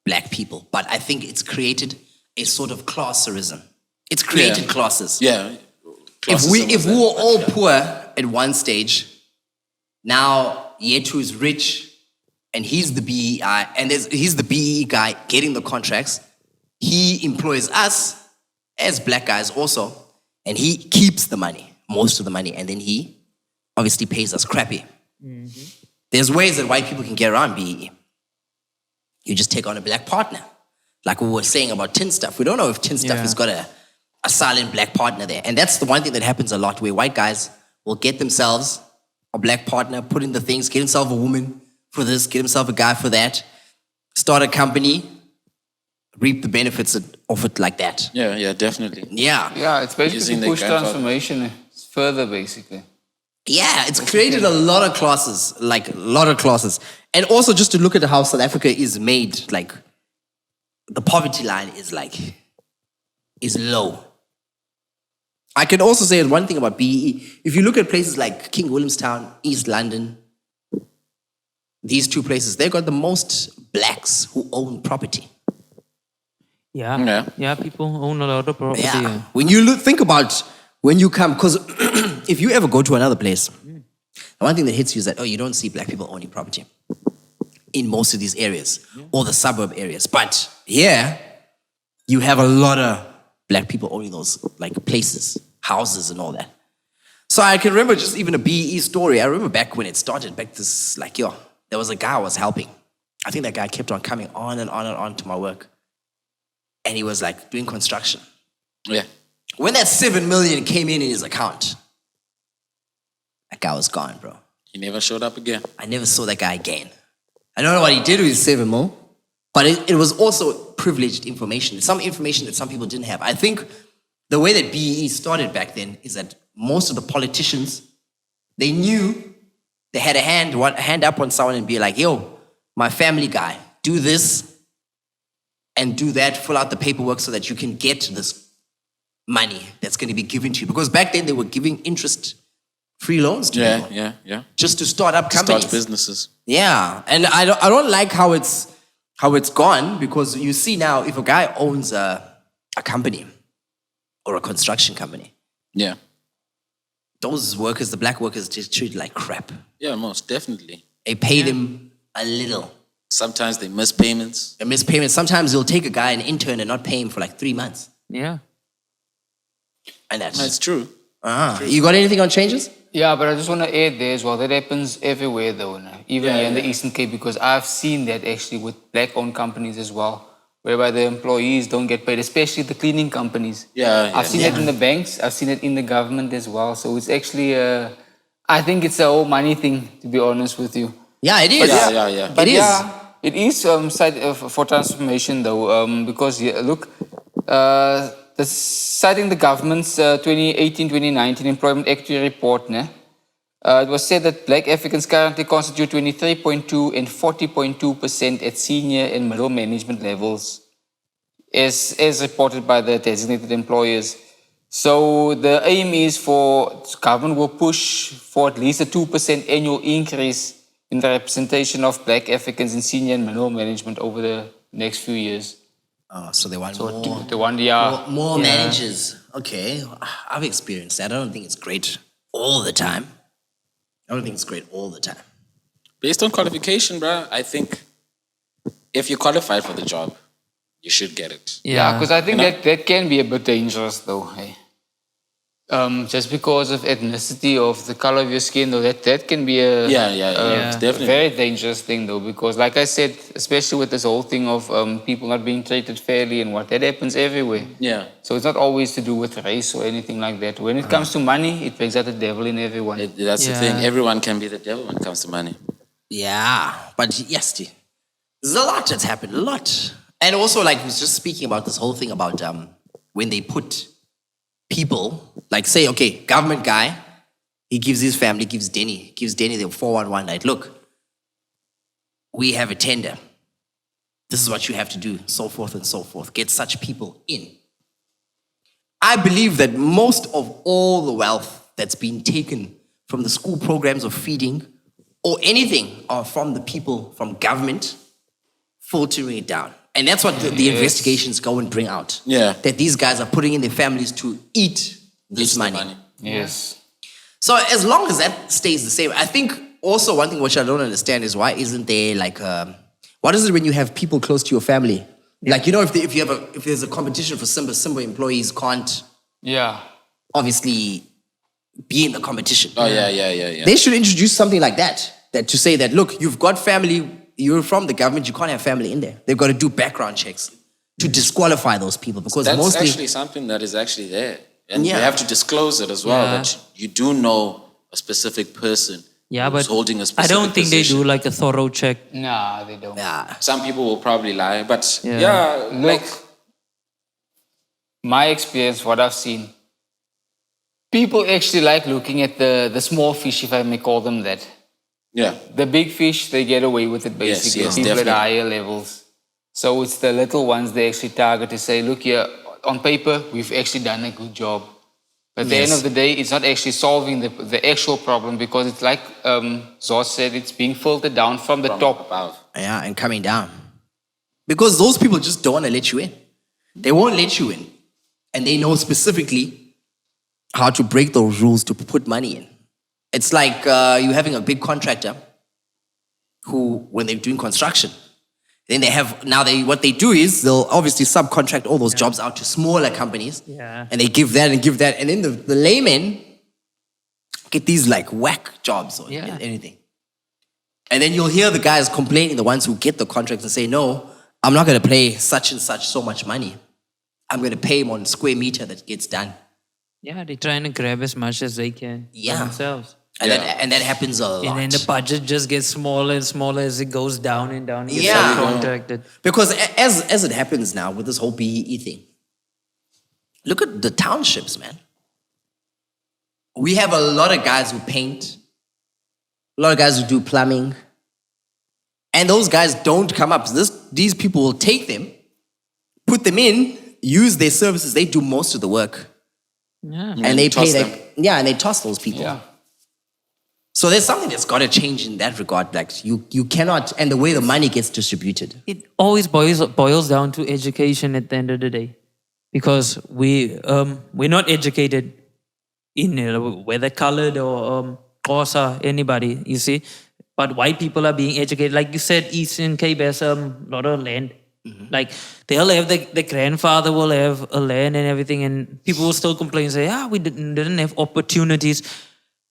black people, but I think it's created a sort of classism. It's created classes. Yeah. If we were all poor at one stage, now Yethu is rich and he's the BEI, and he's the BE guy getting the contracts. He employs us as black guys also, and he keeps the money, most of the money, and then he obviously pays us crappy. Mm-hmm. There's ways that white people can get around BE. You just take on a black partner. Like we were saying about Tin Stuff. We don't know if Tin Stuff has got a silent black partner there. And that's the one thing that happens a lot, where white guys will get themselves a black partner, put in the things, get himself a woman for this, get himself a guy for that, start a company, reap the benefits of it like that. Yeah, definitely. Yeah. Yeah, it's basically Using the push grandfather. transformation further, basically. Yeah, it's created a lot of classes, And also just to look at how South Africa is made, like the poverty line is low. I can also say one thing about BEE. If you look at places like King Williamstown, East London, these two places, they've got the most blacks who own property. Yeah, people own a lot of property. Yeah. When you think about when you come, because if you ever go to another place, the one thing that hits you is that, you don't see black people owning property in most of these areas or the suburb areas. But here, you have a lot of black people owning those places, houses and all that. So I can remember just even a BE story. I remember back when it started, there was a guy I was helping. I think that guy kept on coming on and on and on to my work. And he was doing construction. Yeah. When that 7 million came in his account, that guy was gone, bro. He never showed up again. I never saw that guy again. I don't know what he did with his 7 mil, but it was also privileged information. Some information that some people didn't have. I think the way that BEE started back then is that most of the politicians, they knew they had a hand up on someone and be like, yo, my family guy, do this and do that, fill out the paperwork so that you can get this money that's going to be given to you. Because back then they were giving interest-free loans to people. Yeah. Just to start up companies. Start businesses. Yeah, and I don't like how it's gone, because you see now if a guy owns a company or a construction company, Yeah. those workers, the black workers, just treated like crap. Yeah, most definitely. They pay them a little. Sometimes they miss payments. They miss payments. Sometimes they'll take a guy, an intern, and not pay him for 3 months. Yeah. And that's That's true. You got anything on changes? Yeah, but I just want to add there as well, that happens everywhere though, even here in the Eastern Cape, because I've seen that actually with black-owned companies as well, whereby the employees don't get paid, especially the cleaning companies. I've seen it in the banks. I've seen it in the government as well. So it's actually, I think it's a whole money thing, to be honest with you. Yeah, it is. But It is. yeah, it is for transformation though, because look, citing the government's 2018-2019 Employment Equity Report, it was said that Black Africans currently constitute 23.2 and 40.2% at senior and middle management levels, as reported by the designated employers. So the aim is for government will push for at least a 2% annual increase in the representation of Black Africans in senior and middle management over the next few years. Oh, so they want more managers. Okay, I've experienced that. I don't think it's great all the time. Based on qualification, bruh, I think if you're qualified for the job, you should get it. Yeah, because I think that can be a bit dangerous though. Hey? Just because of ethnicity, of the color of your skin, though, that can be a definitely very dangerous thing though. Because like I said, especially with this whole thing of people not being treated fairly and what that happens everywhere. Yeah. So it's not always to do with race or anything like that. When it comes to money, it brings out the devil in everyone. That's the thing. Everyone can be the devil when it comes to money. Yeah, but yes, there's a lot that's happened, a lot. And also, like, we was just speaking about this whole thing about when they put people, like say, okay, government guy, he gives his family, gives Denny the 411, like, look, we have a tender. This is what you have to do, so forth and so forth. Get such people in. I believe that most of all the wealth that's been taken from the school programs of feeding or anything are from the people, from government, filtering it down. And that's what the investigations go and bring out. Yeah. That these guys are putting in their families to eat this money. Yes. So as long as that stays the same, I think also one thing which I don't understand is why isn't there like, what is it when you have people close to your family? Yeah. Like, you know, if there's a competition for Simba employees can't obviously be in the competition. Oh, yeah. They should introduce something like that to say that, look, you've got family, you're from the government, you can't have family in there. They've got to do background checks to disqualify those people because that's actually something that is actually there. And you have to disclose it as well, that you do know a specific person who's holding a specific I don't think position. they do like a thorough check. Nah, they don't. Yeah. Some people will probably lie, but Look, my experience, what I've seen, people actually like looking at the small fish, if I may call them that. Yeah. The big fish, they get away with it basically. Yes, people definitely. at higher levels. So it's the little ones they actually target to say, look here, on paper, we've actually done a good job. But at the end of the day, it's not actually solving the actual problem because it's like Zos said, it's being filtered down from the top. Above. Yeah, and coming down. Because those people just don't want to let you in. They won't let you in. And they know specifically how to break those rules to put money in. It's like you having a big contractor who, when they're doing construction, then what they do is they'll obviously subcontract all those jobs out to smaller companies. Yeah. And they give that and give that. And then the laymen get these like whack jobs or anything. And then you'll hear the guys complaining, the ones who get the contracts and say, no, I'm not going to pay such and such so much money. I'm going to pay him on square meter that gets done. Yeah, they're trying to grab as much as they can for themselves. And that happens a lot. And then the budget just gets smaller and smaller as it goes down and down. You get Yeah. subcontracted. Because as it happens now with this whole BEE thing, look at the townships, man. We have a lot of guys who paint, a lot of guys who do plumbing, and those guys don't come up. These people will take them, put them in, use their services. They do most of the work. Yeah. And they toss pay them. and they toss those people. Yeah. So there's something that's got to change in that regard. Like you cannot, and the way the money gets distributed. It always boils down to education at the end of the day, because we're not educated in whether colored or Xhosa, anybody, you see. But white people are being educated. Like you said, Eastern Cape has a lot of land. Mm-hmm. Like they'll have the grandfather will have a land and everything, and people will still complain and say, we didn't have opportunities.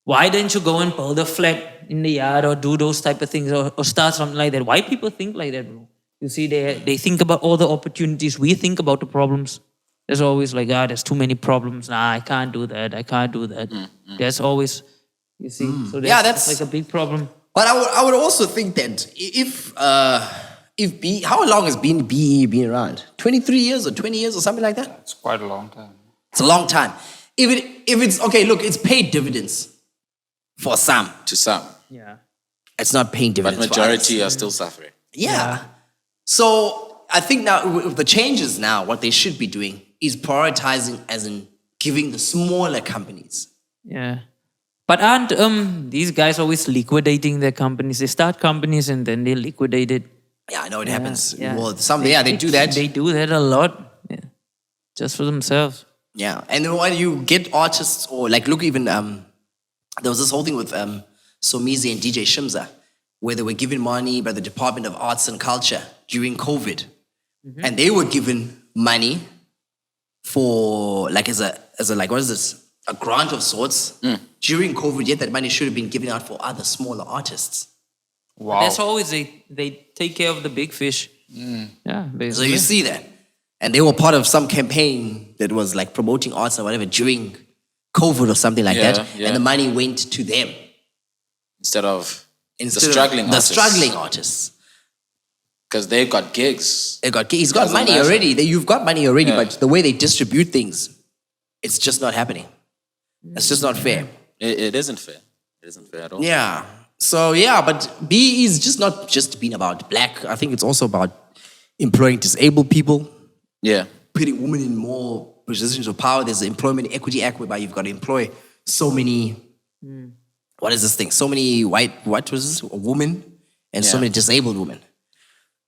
Why didn't you go and build a flat in the yard or do those type of things or start something like that? White people think like that, bro. You see, they think about all the opportunities. We think about the problems. There's always like, there's too many problems. Nah, I can't do that. I can't do that. There's always, you see. So that's like a big problem. But I would also think that if how long has BE been around? 23 years or 20 years or something like that? It's quite a long time. It's a long time. If it's okay, look, it's paid dividends for some. To some. Yeah. It's not paying But dividends majority for are still suffering. Yeah. So I think now with the changes now, what they should be doing is prioritizing, as in giving the smaller companies. Yeah. But aren't these guys always liquidating their companies? They start companies and then they liquidate it. Yeah, I know it happens. Yeah. Well, they do that. They do that a lot. Yeah. Just for themselves. Yeah, and then when you get artists, or like, look, even there was this whole thing with Somizi and DJ Shimza, where they were given money by the Department of Arts and Culture during COVID, and they were given money for like as a like, what is this, a grant of sorts during COVID. Yet that money should have been given out for other smaller artists. Wow. That's always they take care of the big fish. Yeah, So basically. you see that, and they were part of some campaign that was like promoting arts or whatever during COVID or something like that, and the money went to them. Instead of the struggling struggling artists. artists. Because they've got gigs. He's got Doesn't money matter. already. You've got money already, but the way they distribute things, it's just not happening. It's just not fair. It isn't fair. It isn't fair at all. Yeah. So yeah, but BE is just not just being about black. I think it's also about employing disabled people, Yeah. putting women in more positions of power. There's the Employment Equity Act whereby you've got to employ so many. What is this thing? So many women and so Yeah. many disabled women.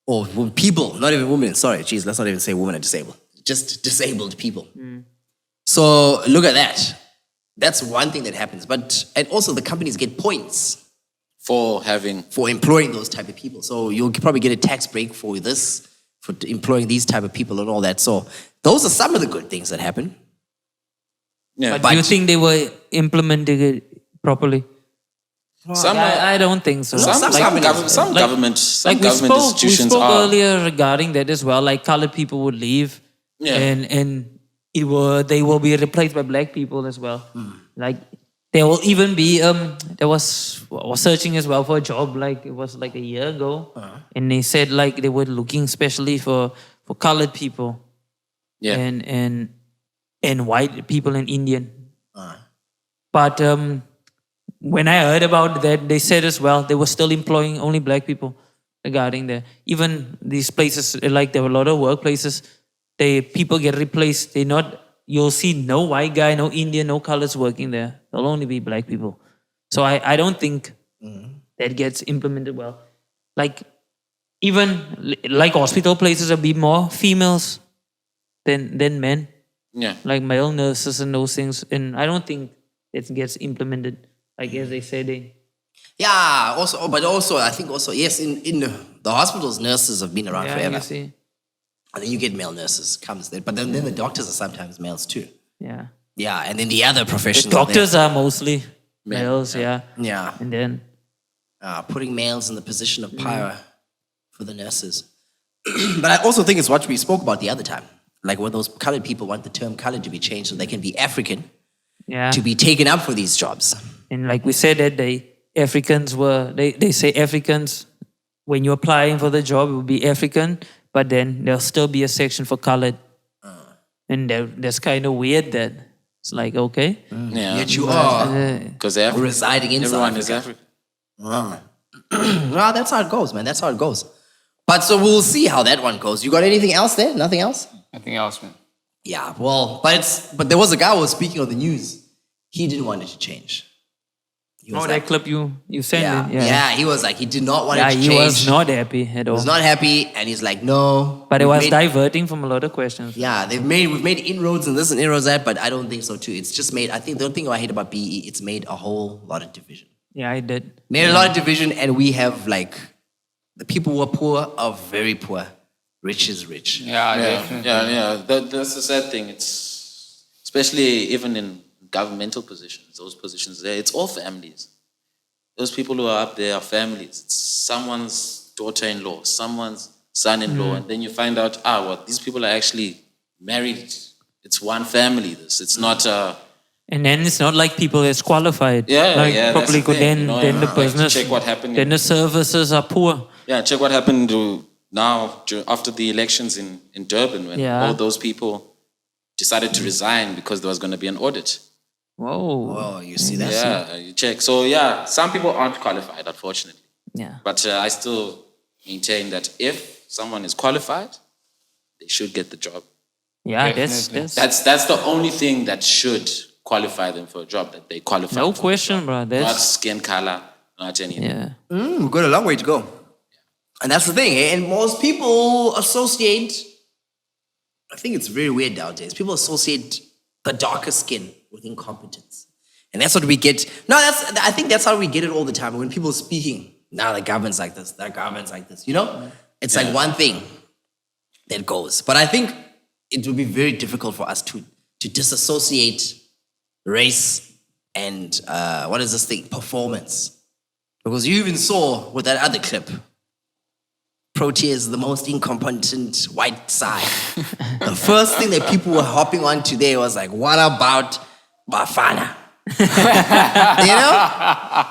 Or people, not even women. Sorry, geez, let's not even say women are disabled. Just disabled people. So look at that. That's one thing that happens. And also the companies get points For having... for employing those type of people. So you'll probably get a tax break for this, for employing these type of people and all that. So those are some of the good things that happen. Yeah. But do you think they were implementing it properly? Some I don't think so. some government institutions we spoke are. earlier regarding that as well. Like colored people would leave, Yeah. and they will be replaced by black people as well. Like there will even be I was searching as well for a job. Like it was like a year ago, and they said like they were looking especially for colored people, Yeah. and white people and Indian. But when I heard about that, they said as well they were still employing only black people regarding that. Even these places, like there were a lot of workplaces, people get replaced. You'll see no white guy, no Indian, no colors working there. There'll only be black people. So I don't think that gets implemented well. Like even like hospital places will be more females than men, Yeah. like male nurses and those things. And I don't think it gets implemented. Like as they say, Yeah, but also, I think also, yes, in the hospitals, nurses have been around forever. you see. And then you get male nurses, but then the doctors are sometimes males too. Yeah. Yeah, and then the other professions. Doctors are mostly males, yeah. Yeah. And then Putting males in the position of power for the nurses. But I also think it's what we spoke about the other time. Like when those colored people want the term colored to be changed so they can be African yeah. to be taken up for these jobs. And like we said that they say Africans, when you're applying for the job, it will be African, but then there'll still be a section for colored. And that's kind of weird that it's like, okay. Yeah. Yet you are Because residing in everyone South is Africa. African. Well, that's how it goes, man. That's how it goes. But so we'll see how that one goes. You got anything else there? Nothing else? Nothing else, man. Yeah, well, but there was a guy who was speaking on the news. He didn't want it to change. He was that clip you sent it. yeah, he was like, he did not want it to change. He was not happy at all. He was not happy, and he's like, no. But it was diverting from a lot of questions. Yeah, we've made inroads in this and inroads that, but I don't think so too. It's just made, I think the only thing I hate about BE, it's made a whole lot of division. Yeah, I did. Made a lot of division, and we have like, the people who are poor are very poor. Rich is rich. Yeah, definitely. Yeah. That's the sad thing. It's especially even in governmental positions, those positions there, it's all families. Those people who are up there are families. It's someone's daughter-in-law, someone's son-in-law, and then you find out, these people are actually married. It's one family. It's not. And then it's not like people that's qualified. Like that's probably the could thing, then the like, business. check what happened. Then the services are poor. Yeah, check what happened now after the elections in Durban when all those people decided to resign because there was going to be an audit. Whoa. Oh, you see that? Yeah, you check. So some people aren't qualified, unfortunately. Yeah. But I still maintain that if someone is qualified, they should get the job. Yeah, Definitely. That's the only thing that should qualify them for a job, that they qualify. no for question, bro. not That's skin color, not anything. yeah. We've got a long way to go. And that's the thing. And most people associate, I think it's very weird nowadays, people associate the darker skin with incompetence. And that's what we get. No, I think that's how we get it all the time. When people are speaking, now the government's like this, that government's like this, you know? It's like one thing that goes. But I think it would be very difficult for us to disassociate race and, what is this thing? Performance. Because you even saw with that other clip, Protea is the most incompetent white side. The first thing that people were hopping on today was like, what about Bafana? You know?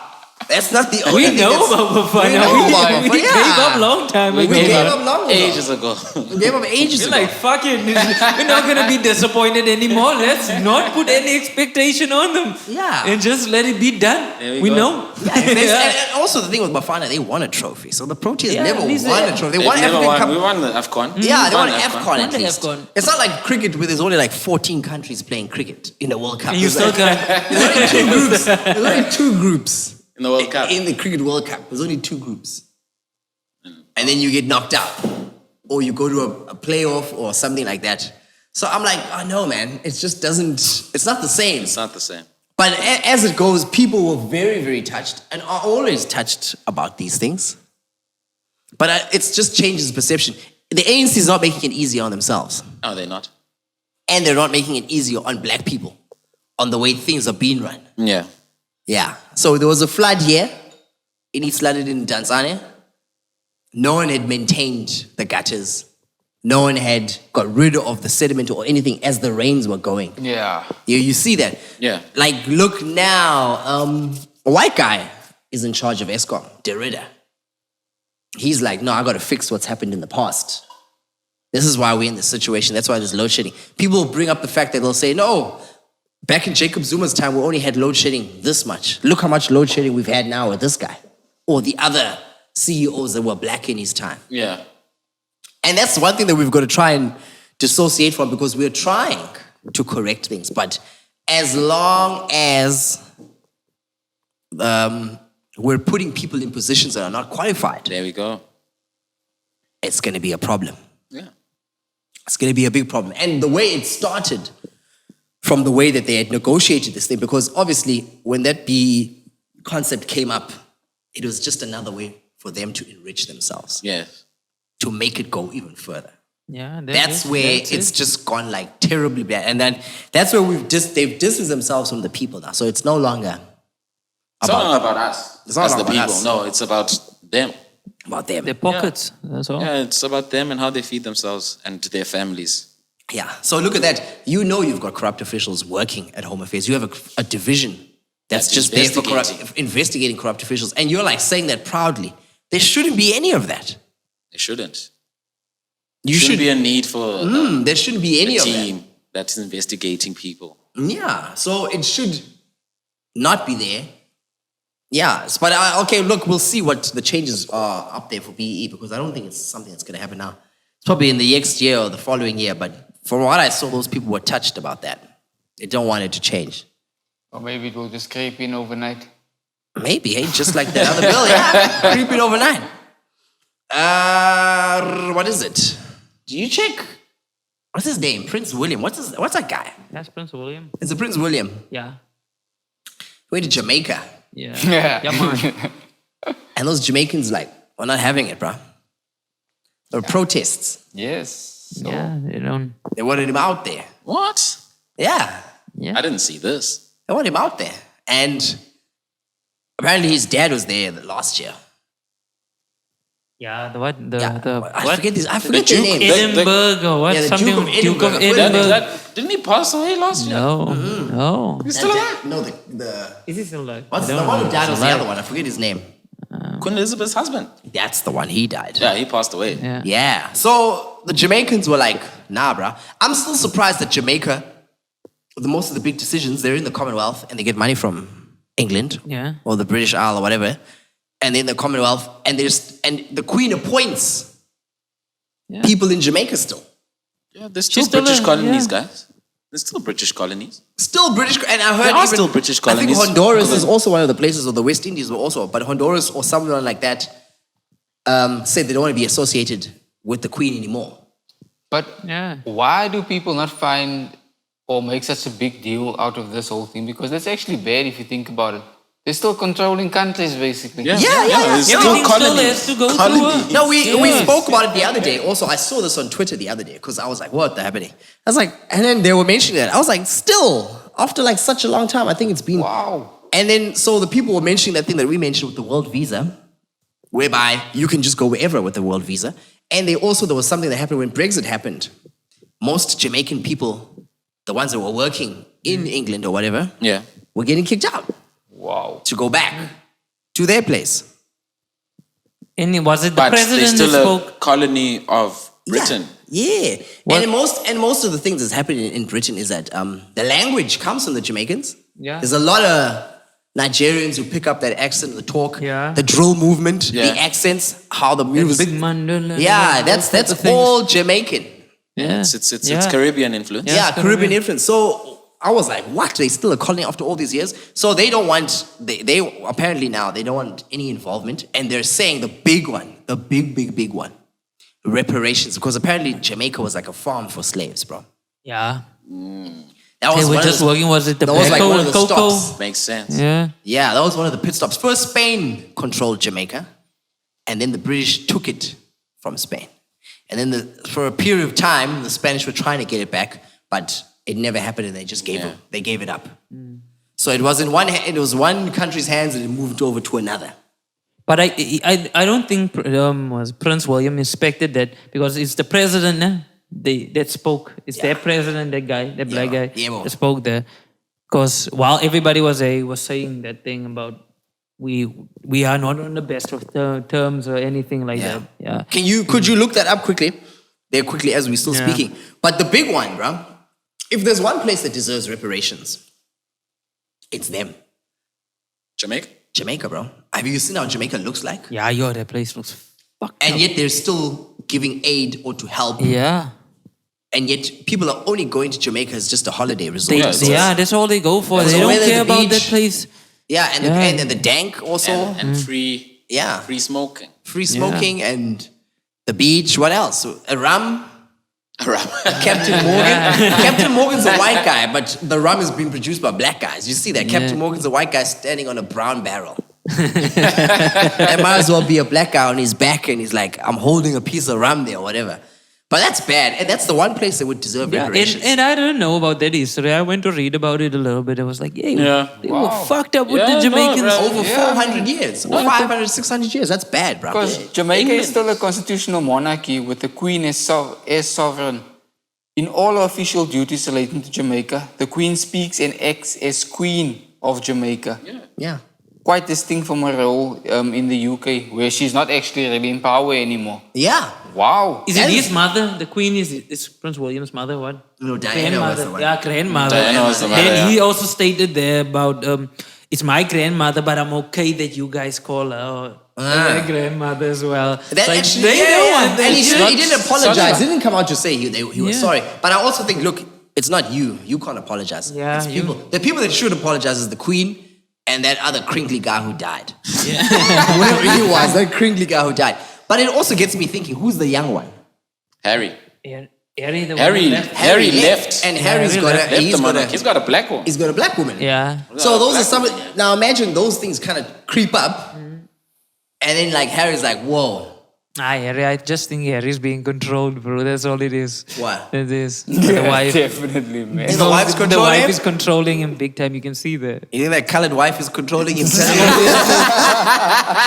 That's not the only We thing know that's- about Bafana. We know about We Bafana. gave up long time We ago. gave up long ago. Ages ago. We gave up ages We're ago. like, fuck it. We're not going to be disappointed anymore. Let's not put any expectation on them. Yeah. And just let it be done. There we We go. know. Yeah, and also the thing with Bafana, they won a trophy. So the Proteas Yeah, never at least won they- a trophy. They They've won never African won. Cup. We won the AFCON. Yeah, they won AFCON. AFCON Won at the least. AFCON. It's not like cricket where there's only like 14 countries playing cricket in the World Cup. And you There's still like- got There's only two groups. There's only two groups In the World Cup. in the Cricket World Cup. There's only two groups. And then you get knocked out. Or you go to a playoff or something like that. So I'm like, oh no, man. It just doesn't, it's not the same. It's not the same. But as it goes, people were very, very touched and are always touched about these things. But it's just changes perception. The ANC is not making it easier on themselves. No, they're not. And they're not making it easier on black people on the way things are being run. Yeah. Yeah. So there was a flood here in East London in Tanzania. No one had maintained the gutters. No one had got rid of the sediment or anything as the rains were going. Yeah. You see that? Yeah. Like, look now, a white guy is in charge of Eskom, Derrida. He's like, no, I got to fix what's happened in the past. This is why we're in this situation. That's why there's load shedding. People will bring up the fact that they'll say, no, back in Jacob Zuma's time, we only had load shedding this much. Look how much load shedding we've had now with this guy. Or the other CEOs that were black in his time. Yeah. And that's one thing that we've got to try and dissociate from, because we're trying to correct things. But as long as we're putting people in positions that are not qualified, There we go. it's going to be a problem. Yeah. It's going to be a big problem. And the way it started from the way that they had negotiated this thing, because obviously when that BE concept came up, it was just another way for them to enrich themselves, Yes. to make it go even further. yeah. That's where it's just gone like terribly bad. And then that's where they've distanced themselves from the people now. So it's no longer It's not about us. It's not as the about people. us. No, it's about them. about them. their pockets. That's all. Yeah, it's about them and how they feed themselves and their families. Yeah. So look at that. You know you've got corrupt officials working at Home Affairs. You have a division that's That's just there for investigating. investigating corrupt officials. And you're like saying that proudly. There shouldn't be any of that. They shouldn't. You Shouldn't should be a need for there shouldn't be any a of that. team that's investigating people. Yeah, so it should not be there. Yeah, but okay, look, we'll see what the changes are up there for BE, because I don't think it's something that's going to happen now. It's probably in the next year or the following year, but from what I saw, those people were touched about that. They don't want it to change. Or maybe it will just creep in overnight. Maybe, hey, just like that other bill, yeah, creeping overnight. What is it? Do you check? What's his name? Prince William. What's that guy? That's Prince William. It's a Prince William. Yeah. He went to Jamaica. Yeah. Yeah. Yeah, man. And those Jamaicans, like, were not having it, bro. There were protests. Yes. So, Yeah, they don't. They wanted him out there. What? Yeah, Yeah. I didn't see this. they wanted him out there. And apparently his dad was there last year. Yeah, the what? I what? forget this. I forget the Duke- name. Edinburgh or what? Yeah, the Something Duke of Duke of Edinburgh. Edinburgh. Didn't he pass away last year? No, no. He's still alive. No, the Is he still alive? what's I the don't one know. who died He's was the alive. other one. I forget his name. Queen Elizabeth's husband. That's the one. He died. Yeah, he passed away. Yeah. Yeah. So the Jamaicans were like, nah, bruh. I'm still surprised that Jamaica, most of the big decisions, they're in the Commonwealth and they get money from England Yeah. or the British Isle or whatever. And then the Commonwealth, and the Queen appoints Yeah. people in Jamaica still. Yeah, there's still still British a- colonies, yeah. guys. There's still British colonies. Still British, and I heard There are even, still British I think colonies. Honduras is also one of the places, or the West Indies were also, but Honduras or someone like that said they don't want to be associated with the Queen anymore. But Yeah. why do people not find or make such a big deal out of this whole thing? Because that's actually bad if you think about it. They're still controlling countries, basically. Yeah. It's still Everything still colonies. has to go through Colonies. her. No, we Yes. spoke about it the other day. Also, I saw this on Twitter the other day because I was like, what the happening? I was like, and then they were mentioning that. I was like, still, after like such a long time, I think it's been. Wow. And then, so the people were mentioning that thing that we mentioned with the world visa, whereby you can just go wherever with the world visa. And there was something that happened when Brexit happened. Most Jamaican people, the ones that were working in England or whatever, Yeah. were getting kicked out Wow. to go back to their place. And was it the But they're president still that a spoke? colony of Britain. Yeah. What- And most of the things that's happening in Britain is that the language comes from the Jamaicans. Yeah. There's a lot of Nigerians who pick up that accent, the talk, Yeah. the drill movement, Yeah. the accents, how the music. Big Mandela. Yeah, those that's type of things. all Jamaican. Yeah. It's Caribbean influence. Yeah, Yeah, it's Caribbean Caribbean. influence. So I was like, what? They still a colony after all these years? So they don't want, they apparently now, they don't want any involvement. And they're saying the big one, the big one, reparations. Because apparently Jamaica was like a farm for slaves, bro. Yeah. That They was were one just of the, working, was it the that was like cocoa one of and the cocoa? stops. Makes sense. Yeah. Yeah, that was one of the pit stops. First, Spain controlled Jamaica, and then the British took it from Spain. And then for a period of time, the Spanish were trying to get it back, but it never happened, and they just gave it up. So it was it was one country's hands, and it moved over to another. But I don't think was Prince William inspected that because it's the president that spoke. It's their president, that guy, that black guy bro. that spoke there. Because while everybody was saying that thing about we are not on the best of terms or anything like that. Yeah. Could you look that up quickly? There quickly as we're still Yeah. speaking. But the big one, bro, if there's one place that deserves reparations, it's them. Jamaica, bro. Have you seen how Jamaica looks like? Yeah, that place looks fucked And up. yet they're still giving aid or to help. Yeah. And yet people are only going to Jamaica as just a holiday resort. Yeah, that's all they go for. That's They all don't they care the about beach. that place. Yeah, and Yeah. the dank also. And free Yeah. free smoking. Free smoking and the beach. What else? A rum. Captain Morgan. Captain Morgan's a white guy, but the rum is being produced by black guys. You see that? Captain Morgan's a white guy standing on a brown barrel. It might as well be a black guy on his back and he's like, I'm holding a piece of rum there or whatever. But that's bad. And that's the one place that would deserve Yeah, reparations. and I don't know about that history. I went to read about it a little bit. I was like, they were fucked up with Yeah, the no, Jamaicans. bro. Over 400 years. 500, 600 years. That's bad, bro. Because Jamaica is still a constitutional monarchy with the Queen as sovereign. In all official duties relating to Jamaica, the Queen speaks and acts as Queen of Jamaica. Yeah. Quite distinct from her role in the UK, where she's not actually really in power anymore. Yeah. Wow. Is it his mother? The Queen is Prince William's mother, what? No, Diana was the one. Yeah, grandmother. Diana was the mother, And he yeah. also stated there about, it's my grandmother, but I'm okay that you guys call her my grandmother as well. That Like, actually, they don't want that and he shit. didn't apologize. He didn't come out to say he was Yeah. sorry. But I also think, look, it's not you. You can't apologize. Yeah, it's you- people. The people that should apologize is the Queen and that other crinkly guy who died. Yeah. Whoever he was, that crinkly guy who died. But it also gets me thinking, who's the young one? Harry. Harry, the one Harry who left. Harry left. And Yeah, Harry's Harry got left. a, He's got a black one. he's got a black woman. Yeah. So those are some. Now imagine those things kind of creep up, and then like Harry's like, "Whoa, Harry, I just think Harry's being controlled, bro. That's all it is. What? It is. The wife. Definitely, man. Is the wife's The controlling wife him? is controlling him big time. You can see that. You think that colored wife is controlling him? She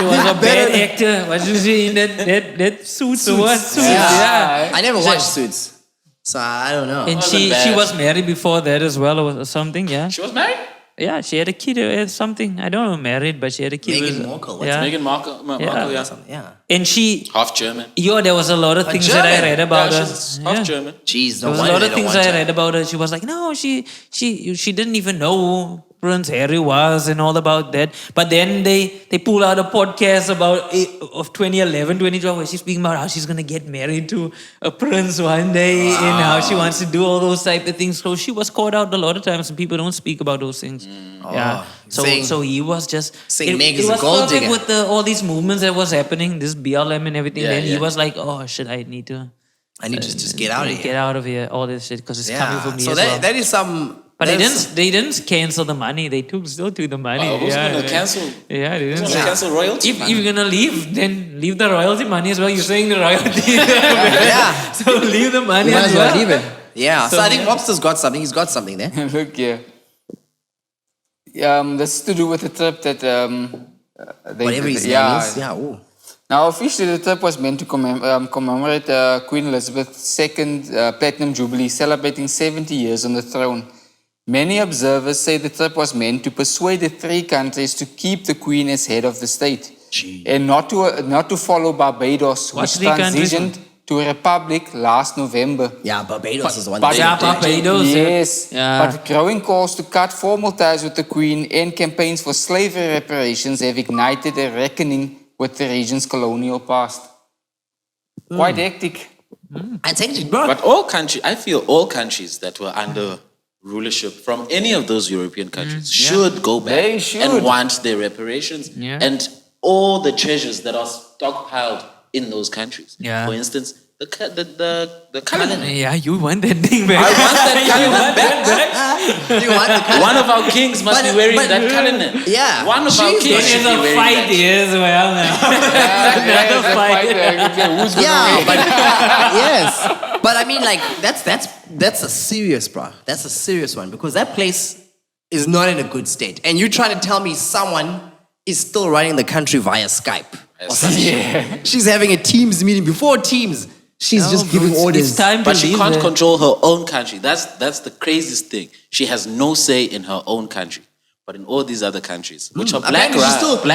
was a bad actor. Was she in that suits or what? Suits, yeah. I never watched Suits, so I don't know. And Wasn't she bad. was married before that as well or something, yeah. She was married? Yeah, she had a kid or something. I don't know, married, but she had a kid. Meghan with- Markle, what's yeah. Meghan Markle, yeah. Yeah. And she, Half German. there was a lot of things that I German. read about Yeah, her. she's half German. Jeez, There no was a wonder lot they of don't things want I her. read about her. She was like, no, she didn't even know who Prince Harry was and all about that. But then they pulled out a podcast of 2011, 2012, where she's speaking about how she's gonna get married to a prince one day and how she wants to do all those type of things. So she was caught out a lot of times, and people don't speak about those things. Yeah. saying- So he was just saying it, Meg it is a was gold perfect digger. with all these movements that was happening, this BLM and everything. Yeah, Then he yeah. was like, oh shit, I need to just get out of here. Get out of here, all this shit, because it's coming Yeah. for me So as well. that is some. But that's- they didn't cancel the money. They still took the money. Who's gonna cancel? Yeah, they Who's didn't. gonna cancel royalty? If you're gonna leave, then leave the royalty money as well. You're saying the royalty. Yeah. So leave the money You might as as well well. leave it. Yeah. So, So- I think Lobster's got something. He's got something there. Look here. This is to do with the trip that they Whatever his name is. Yeah. Ooh. Now, officially, the trip was meant to commemorate Queen Elizabeth's second Platinum Jubilee, celebrating 70 years on the throne. Many observers say the trip was meant to persuade the three countries to keep the Queen as head of the state, and not to follow Barbados, What which three countries? transitioned to a republic last November. Yeah, Barbados is the one. But- that- Barbados. Yes, Yeah. but growing calls to cut formal ties with the Queen and campaigns for slavery reparations have ignited a reckoning with the region's colonial past. Quite hectic. I take it, bro. But I feel all countries that were under rulership from any of those European countries should go back They should. and want their reparations Yeah. and all the treasures that are stockpiled in those countries. Yeah. For instance, the Cullinan. Yeah, you want that thing back. I want that Cullinan back. You want the One of our kings must be wearing that Cullinan. Yeah. One of our Jesus. kings should There's be a wearing fight that. here as well now. There's a fight. fight. Who's gonna Yeah, win? but yes, but I mean, like that's a serious, bro. That's a serious one because that place is not in a good state, and you're trying to tell me someone is still running the country via Skype. Or something. She's having a Teams meeting before Teams. She's just giving orders. It's time But to she leave can't there. control her own country. That's the craziest thing. She has no say in her own country. But in all these other countries, which are black, Apparently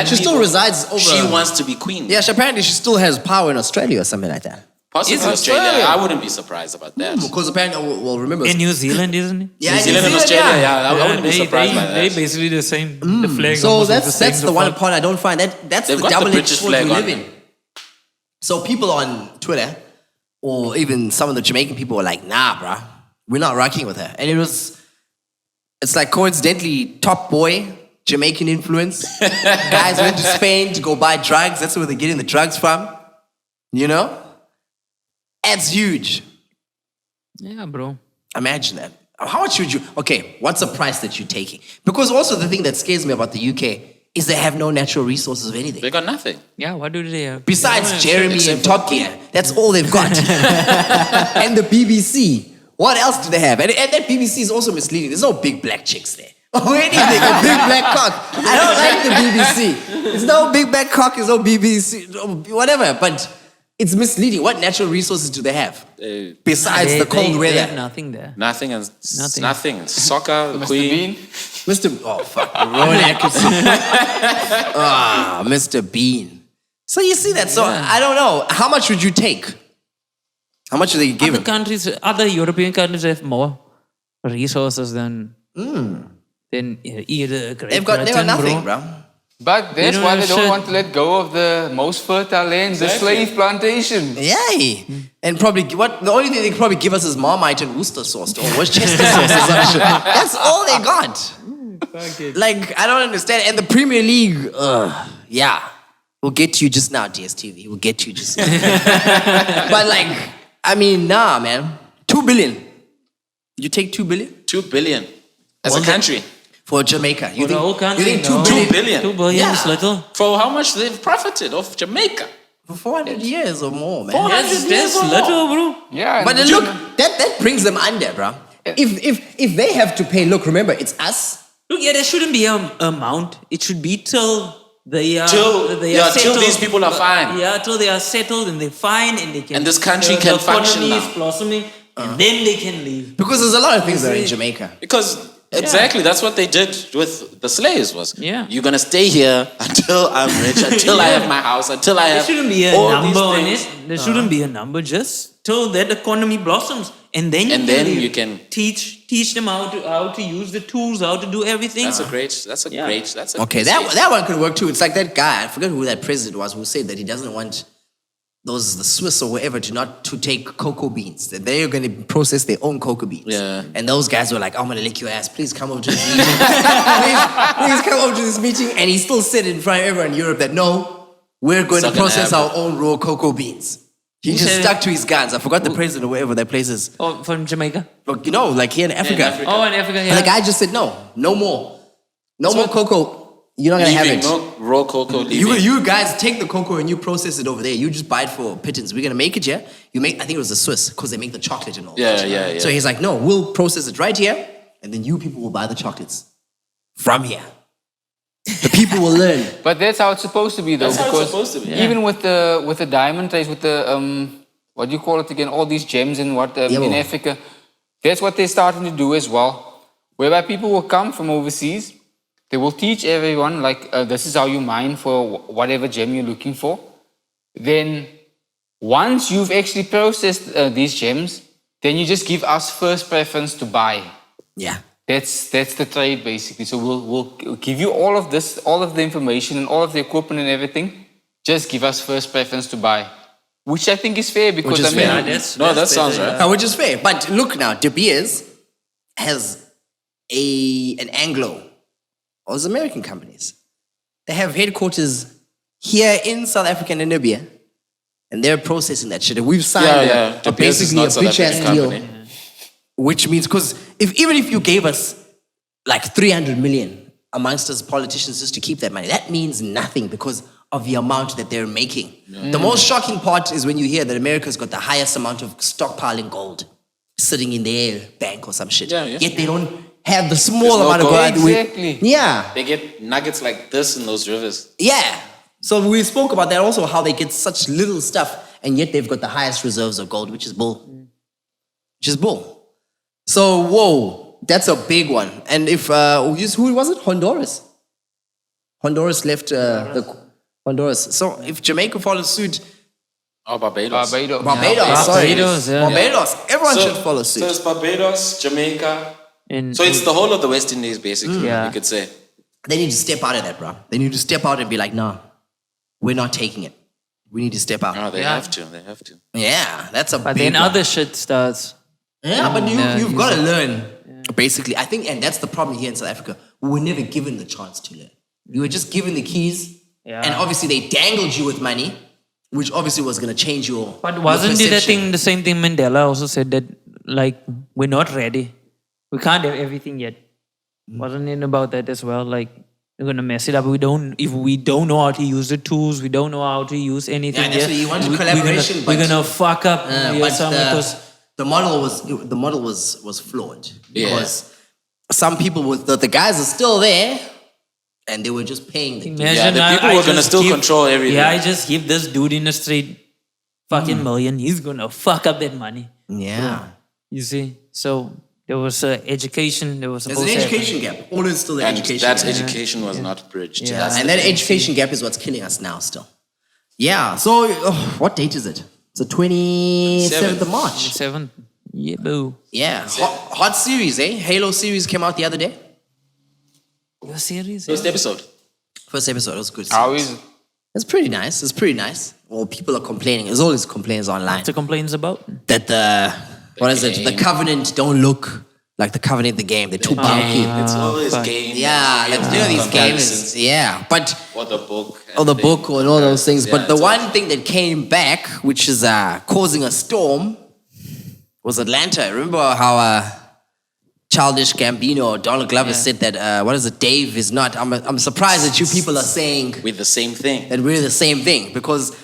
she still people, resides over. she wants to be queen. Yeah, apparently she still has power in Australia or something like that. Possibly Is it Australia. Australia? I wouldn't be surprised about that. Because apparently, well, remember. In New Zealand, isn't it? Yeah, New Zealand and Australia, yeah. I wouldn't be they- surprised by They that. basically the same. The flag. So almost is that's same the one flag. part I don't find. That's They've the got the double-edged British sword we flag on. live in. So people on Twitter, or even some of the Jamaican people were like, nah, bruh, we're not rocking with her. And it's like coincidentally, Top Boy, Jamaican influence. Guys went to Spain to go buy drugs. That's where they're getting the drugs from. You know? That's huge. Yeah, bro. Imagine that. How much would you... Okay, what's the price that you're taking? Because also the thing that scares me about the UK is they have no natural resources of anything. They got nothing. Yeah, what do they have? Besides Jeremy except and for Top Gear, that's all they've got. And the BBC. What else do they have? And that BBC is also misleading. There's no big black chicks there. Or anything, a big black cock. I don't like the BBC. There's no big black cock, there's no BBC, whatever. But it's misleading. What natural resources do they have? Besides the cold They weather. have nothing there. Nothing and Nothing. nothing. Soccer, Mr. Queen. Bean? Mr. Oh, fuck. Rowan Atkinson. Mr. Bean. So you see that. So I don't know. How much would you take? How much are they Other giving? countries, other European countries have more resources than either Great They got Britain, nothing, bro. bro. But that's don't why have they don't shit. want to let go of the most fertile lands, the slave plantation. Yay! And probably the only thing they could probably give us is Marmite and Worcester sauce or Worcester sauce or some shit. That's all they got. Like I don't understand. And the Premier League, yeah, we'll get to you just now, DSTV. We'll get to you just now. But like, I mean, nah, man. 2 billion. You take 2 billion 2 billion as a country. for Jamaica? You For the whole country, You think no. 2 billion? 2 billion. 2 billion is Yeah. little. For how much they've profited off Jamaica. For 400 years or more, man. That's little, bro. Yeah. But and look, that brings them under, bro. If they have to pay, look, remember, it's us. Look, yeah, there shouldn't be an amount. It should be till they are Till settled. these people are fine. Yeah, till they are settled and they're fine and they can. And this country the can function economy is now. blossoming, and then they can leave. Because there's a lot of things that are in Jamaica. Because exactly, that's what they did with the slaves was. Yeah. You're gonna stay here until I'm rich, until I have my house, until I There have shouldn't be a all number on these it. things. There shouldn't be a number. Just till that economy blossoms, and then And then you can teach them how to use the tools, how to do everything. That's a great. Okay, that one could work too. It's like that guy, I forget who that president was, who said that he doesn't want the Swiss or whatever to take cocoa beans. That they're going to process their own cocoa beans. Yeah. And those guys were like, I'm going to lick your ass. Please come over to this meeting. please come over to this meeting. And he still said in front of everyone in Europe that no, we're going It's to not gonna process happen. our own raw cocoa beans. He just said- stuck to his guns. I forgot the president or wherever that place is. Oh, from Jamaica. But you know, like here in Africa. Africa. Oh, in Africa, And yeah. the guy just said, no more. No more cocoa. You're not going to have Leaving, it. no raw cocoa. Leaving. You guys take the cocoa and you process it over there. You just buy it for pittance. We're gonna make it here. I think it was the Swiss because they make the chocolate and all. that. Yeah. So he's like, no, we'll process it right here, and then you people will buy the chocolates from here. The people will learn. But that's how it's supposed to be, though. That's how because it's supposed to be. even with the diamond trades, with the what do you call it again? All these gems and what in Yellow. Africa, that's what they're starting to do as well. Whereby people will come from overseas, they will teach everyone like this is how you mine for whatever gem you're looking for. Then once you've actually processed these gems, then you just give us first preference to buy. Yeah. That's the trade basically. So we'll give you all of this, all of the information and all of the equipment and everything. Just give us first preference to buy, which I think is fair because Which is I mean, fair. That sounds right. Which is fair. But look now, De Beers has an Anglo, or those American companies. They have headquarters here in South Africa and Namibia, and they're processing that shit. And we've signed De Beers is basically a not South bitch ass African deal, company. which means because even if you gave us like 300 million amongst us politicians just to keep that money, that means nothing because of the amount that they're making. The most shocking part is when you hear that America's got the highest amount of stockpiling gold sitting in their bank or some shit. Yeah. Yet they don't have the small There's no amount of gold. gold. Exactly. Yeah. They get nuggets like this in those rivers. Yeah. So we spoke about that also, how they get such little stuff and yet they've got the highest reserves of gold, which is bull. Which is bull. So, whoa, that's a big one. And if, who was it? Honduras. Honduras left Honduras. So if Jamaica follows suit, Oh, Barbados. Barbados. Barbados, yeah. Barbados, everyone should follow suit. So it's Barbados, Jamaica. And So it's the whole of the West Indies, basically, Yeah. you could say. They need to step out of that, bro. They need to step out and be like, nah, we're not taking it. We need to step out. No, they Yeah. have to. They have to. Yeah, that's a but big then one. other shit starts. Yeah, but Yeah, you've you got to learn. Basically, I think, and that's the problem here in South Africa. We were never given the chance to learn. You were just given the keys, Yeah. and obviously they dangled you with money, which obviously was going to change your. But wasn't your it that perception. thing, the same thing Mandela also said that, like, we're not ready. We can't have everything yet. Wasn't it about that as well? Like, we're gonna mess it up. If we don't know how to use the tools, we don't know how to use anything. Yeah, that's yet, what you wanted we- collaboration, We're but- gonna fuck up here But some because the model was flawed Yeah. because some people with the guys are still there, and they were just paying the. imagine the people I were gonna just still give- control everything. Yeah, I just give this dude in the street fucking million. He's gonna fuck up that money. Yeah, You see, so there was education. There was there's supposed an to education gap. Always still an And education that gap. education was not bridged. Yeah. That's And the that thing. education gap is what's killing us now still. Yeah, so what date is it? It's the 27th of March. 7. Yeah, boo. Yeah, hot series, eh? Halo series came out the other day. Your series? First episode. First episode was good. How is it? It's pretty nice. It's pretty nice. Well, people are complaining. There's always complaints online The complaints about? that the Covenant don't look like the Covenant in the game. They're too bulky. It's always fuck. games. Yeah, like you know these comparisons. games. Yeah, but Or the book. or the book and all those things. Yeah, But the it's one thing that came back, which is causing a storm, was Atlanta. Remember how Childish Gambino or Donald Glover said that what is it? Dave is not. I'm surprised that you people are saying With the same thing. that we're the same thing because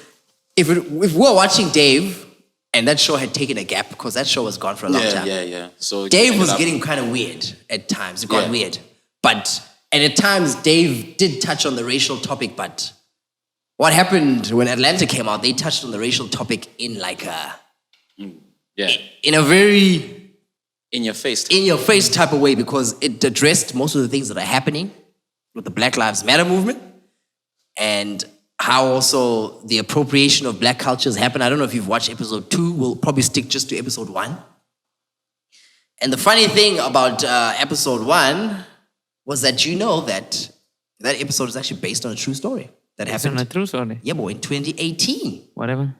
if we're watching Dave and that show had taken a gap because that show was gone for a long time. Yeah. So Dave was getting kind of weird at times. It got weird. And at times, Dave did touch on the racial topic, but what happened when Atlanta came out, they touched on the racial topic in like a... in a very... In your face type of way, because it addressed most of the things that are happening with the Black Lives Matter movement and how also the appropriation of black cultures happened. I don't know if you've watched episode 2. We'll probably stick just to episode 1. And the funny thing about episode 1 was that you know that episode is actually based on a true story that happened. It's on a true story. Yeah, boy, in 2018. Whatever.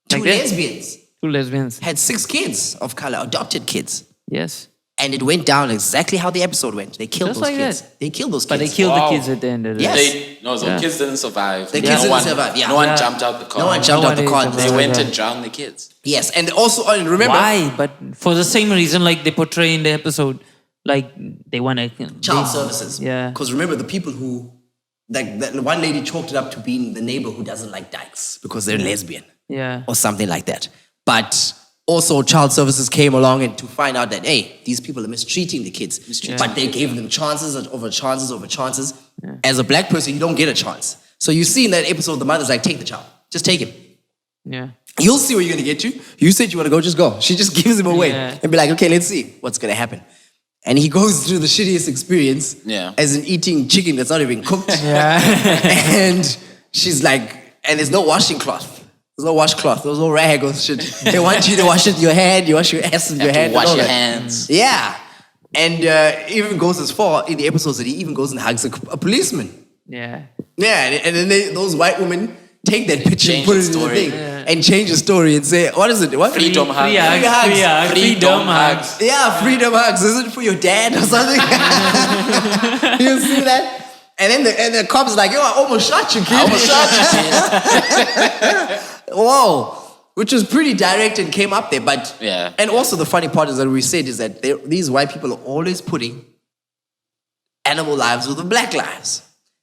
Two Like that? lesbians Two lesbians. had 6 kids of color, adopted kids. Yes. And it went down exactly how the episode went. They killed Just those like kids. that. They killed those kids. But they killed the kids at the end of the Yes. day. Kids didn't survive. The kids didn't survive, yeah. No one Yeah. jumped out the car. No one jumped out the Nobody car. jumped They out. went and drowned the kids. Yes, and also remember Why? But for the same reason, like they portray in the episode, like they want to... child services. Yeah. Because remember the people who, like that one lady chalked it up to being the neighbor who doesn't like dykes because they're lesbian Yeah. or something like that. But also child services came along and to find out that, hey, these people are mistreating the kids. But they gave them chances over chances over chances. As a black person, you don't get a chance. So you see in that episode, the mother's like, take the child. Just take him. Yeah. You'll see where you're going to get to. You said you want to go, just go. She just gives him away Yeah. and be like, okay, let's see what's going to happen. And he goes through the shittiest experience as in eating chicken that's not even cooked. Yeah. And she's like, and there's no washing cloth. There's no washcloth. There's no rag or shit. They want you to wash it with your hand. You wash your ass with your hand. Wash and all your that. hands. Yeah. And even goes as far in the episodes that he even goes and hugs a policeman. Yeah. Yeah, and then those white women take that picture and Change put the it in the story. thing and change the story and say, what is it? What? Freedom hugs. Free hugs. hugs. Free hugs. Freedom Freedom hugs. Yeah, freedom hugs. Is it for your dad or something? You see that? And then the cop's like, yo, I almost shot you, kid. I almost shot you, kid. Whoa. Which was pretty direct and came up there. But Yeah. And also the funny part is that we said is that these white people are always putting animal lives with the black lives.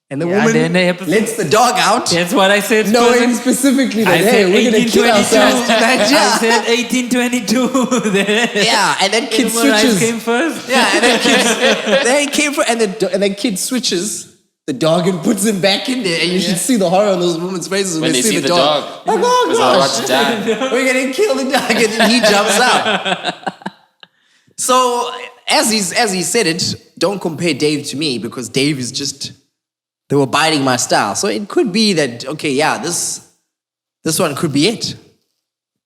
And the Yeah, then they have woman to- lets the dog out, That's what I said. knowing specifically that, I hey, said we're going to kill 1822. ourselves tonight. I Yeah. said 1822. Yeah, and then kid Human rights switches. came first. Yeah, and then came for, and then kid switches the dog and puts him back in there, and you should see the horror on those women's faces when When they see the dog. Like, oh Because they're about gosh, to die. we're gonna kill the dog, and then he jumps out. So as he said it, don't compare Dave to me because Dave is just they were biting my style. So it could be that okay, yeah, this one could be it.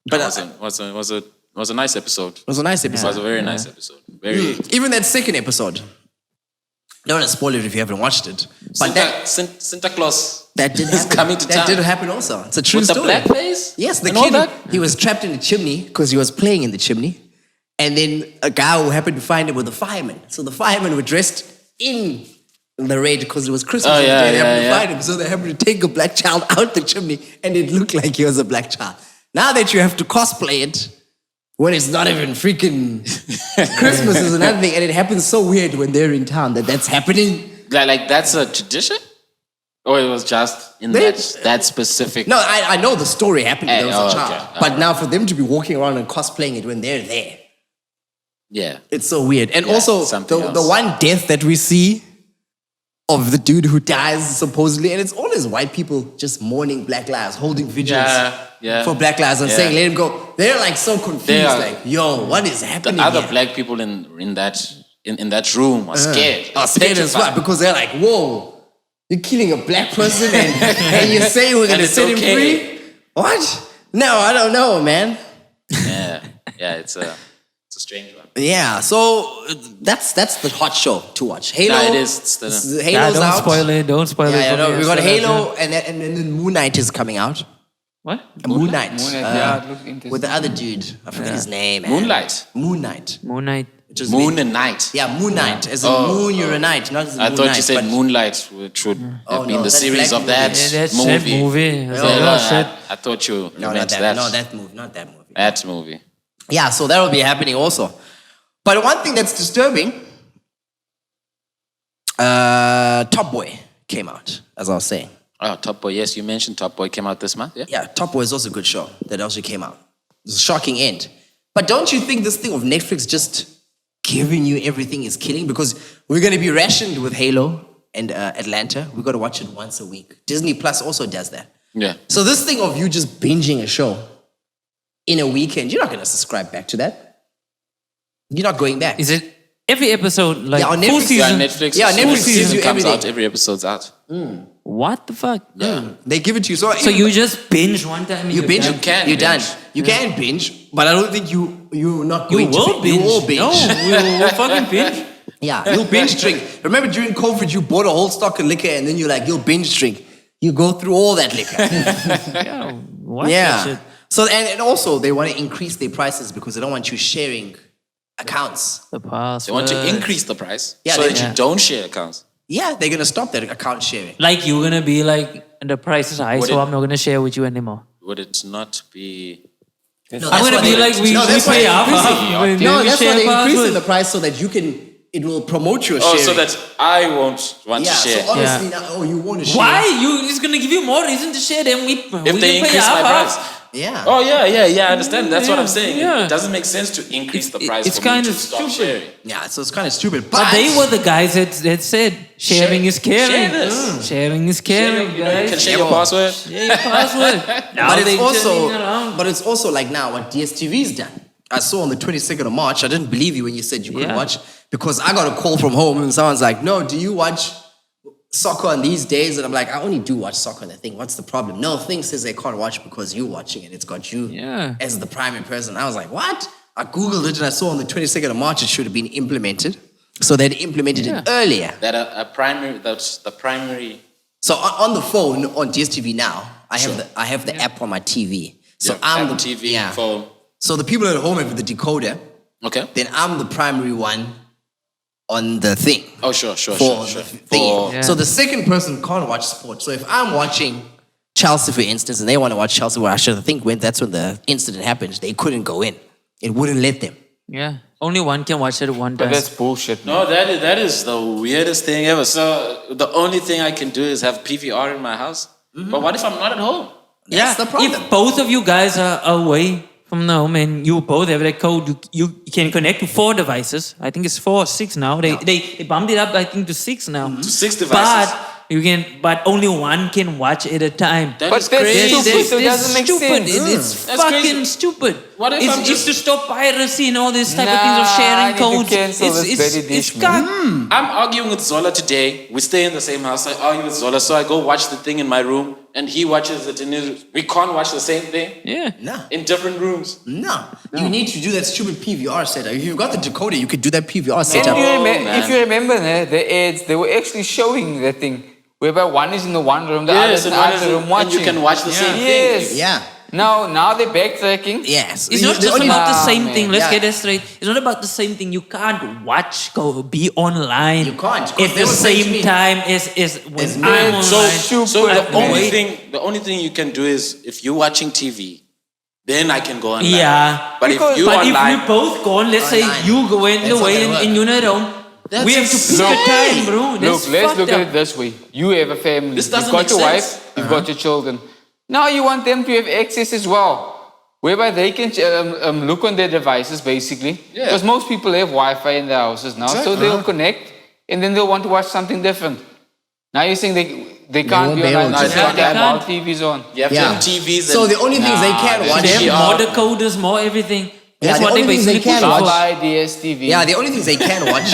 But It was a nice episode. it was a nice It episode. was a very nice episode. Very. Even that second episode. I don't want to spoil it if you haven't watched it. But Santa Claus that did is happen. coming to that town. did happen also. It's a true With the story. blackface? Yes, the And all kid, that? he was trapped in the chimney because he was playing in the chimney. And then a guy who happened to find him with a fireman. So the firemen were dressed in the red because it was Christmas. Oh, and yeah, they happened yeah, to find him. So they happened to take a black child out the chimney and it looked like he was a black child. Now that you have to cosplay it, when it's not even freaking Christmas is another thing. And it happens so weird when they're in town that's happening. Like that's a tradition? Or it was just in that specific... No, I know the story happened when there was a child. okay. But now for them to be walking around and cosplaying it when they're there, Yeah. it's so weird. And Yeah, also, something the else. one death that we see of the dude who dies supposedly, and it's always white people just mourning black lives, holding vigils Yeah. for black lives and Yeah. saying, let him go. They're like so confused, They are- like, yo, what is happening The other here? black people in that room are scared. Are scared as well because they're like, whoa, you're killing a black person and you're saying we're going to it's set him okay. free? What? No, I don't know, man. Yeah, it's a strange one. Yeah, so that's the hot show to watch. Halo. No, it is. It's the- Halo's don't out. spoil it. Don't spoil Yeah, it. yeah, for no, me. we got Still have Halo to- and then Moon Knight is coming out. What? Moon Knight. Moon Knight, yeah, it looked interesting. With the other dude. I forget his name. man. Moonlight. Moon Knight. Moon Knight. Which is Moon and night. Yeah, Moon Knight. As in moon, you're a knight, not as in I moon thought night, you said but- Moonlight, which would Oh, have been no, the that's series Black of that movie. Yeah, that's movie. that movie. I was So, like, no, oh, shit. I thought you No, not meant that. that. No, that movie. Not that movie. That movie. Yeah, so that will be happening also. But one thing that's disturbing, Top Boy came out, as I was saying. Oh, Top Boy. Yes, you mentioned Top Boy came out this month. Yeah. Yeah, Top Boy is also a good show that also came out. It's a shocking end. But don't you think this thing of Netflix just giving you everything is killing? Because we're going to be rationed with Halo and Atlanta. We've got to watch it once a week. Disney Plus also does that. Yeah. So this thing of you just binging a show in a weekend, you're not going to subscribe back to that. You're not going back. Is it every episode like Yeah, on full Netflix. season? Yeah, Netflix. Yeah, Full Netflix gives season you comes everything. out. Every episode's out. What the fuck? Yeah. They give it to you. So So you just binge one time. and you you're binge. done? You can You're binge. done. You can binge, but I don't think you're not You going to will binge. You will binge. No, we'll fucking binge. Yeah, you'll binge drink. Remember during COVID, you bought a whole stock of liquor and then you're like, you'll binge drink. You go through all that liquor. Yeah, what that Yeah. shit? So and also they want to increase their prices because they don't want you sharing accounts. The password. They want to increase the price Yeah, so they- that you don't share accounts. Yeah, they're gonna stop that account sharing. Like you're gonna be like, the price is high, Would so it- I'm not gonna share with you anymore. Would it not be? No, I'm that's gonna why be they- like, we that's why pay they're half. increasing- We No, that's why share they're increasing password. the price so that it will promote your Oh, sharing. so that I won't want yeah. to share. So honestly, now, you want to share? Why? It's gonna give you more reason to share than we If can they pay increase my half. price. Yeah. Oh yeah, I understand. That's what I'm saying. Yeah. It doesn't make sense to increase the price it's for me kind to of stop stupid. sharing. Yeah. So it's kind of stupid. But they were the guys that said sharing is caring. Share this. Sharing is caring, You know, you guys. can share your password. Share your password. Now But they it's turning around. also like now what DSTV's done. I saw on the 22nd of March. I didn't believe you when you said you couldn't Yeah. watch because I got a call from home and someone's like, "No, do you watch soccer on these days?" And I'm like, "I only do watch soccer on the thing. What's the problem?" No, thing says they can't watch because you're watching it. It's got you Yeah. as the primary person. I was like, "What?" I googled it and I saw on the 22nd of March it should have been implemented. So they'd implemented it earlier. That a primary. That's the primary. So on the phone on DSTV now, I have the app on my TV. So Yeah, I'm Apple the TV yeah. phone. So the people at home have the decoder. Okay. Then I'm the primary one on the thing. Oh sure. For the thing. For- Yeah. So the second person can't watch sport. So if I'm watching Chelsea, for instance, and they want to watch Chelsea, well, I should think that's when the incident happened. They couldn't go in. It wouldn't let them. Yeah. Only one can watch it at one But time. that's bullshit. Man. No, that is the weirdest thing ever. So the only thing I can do is have PVR in my house. But what if I'm not at home? Yeah, That's the problem. if both of you guys are away from the home and you both have that code, you can connect to 4 devices. I think it's 4 or 6 now. They bumped it up, I think, to 6 now. To 6 devices. But only one can watch at a time. That But is that's crazy. stupid. So it doesn't make stupid. sense. It's That's fucking crazy. stupid. What if it's, I'm it's just- to stop piracy and all this type of Nah, things of I sharing need to codes. cancel this bloody dish, it's man. cuck. I'm arguing with Zola today. We stay in the same house. I argue with Zola, so I go watch the thing in my room, and he watches it in his. We can't watch the same thing Yeah. No. in different rooms. No. You need to do that stupid PVR setup. If you've got the decoder, you could do that PVR And setup. man. if you remember the ads, they were actually showing that thing. Whereby one is in the one room, the Yes, other in and the one other is in- room and watching. you can watch the same Yes. thing. Yeah. Now they're backtracking. Yes. It's not The just only- about the same man. thing. Let's Yeah. get it straight. It's not about the same thing. You can't be online. You can't, 'cause at they the were saying to same me- time as when As I'm me. online. So But the only thing you can do is if you're watching TV, then I can go online. Yeah. But Because- if you But online, if we both gone, let's say Online. you go in That's the not way gonna work. and you're not home, That's we have to pick a insane. time, bro. That's Look, let's fucked look at up. it this way. You have a family. This doesn't You've got make your sense. wife, you've got your children. Now you want them to have access as well. Whereby they can look on their devices, basically. Yeah. Because most people have Wi-Fi in their houses now. So they'll connect and then they'll want to watch something different. Now you're saying they can't won't be be able online. to. They Yeah, can't they have all can't. TVs on. you have to Yeah. have TVs. So the only things they can Nah, watch They is have more decoders, more everything. That's the what they only things they basically can push I'll for. buy DSTV. Yeah, the only things they can watch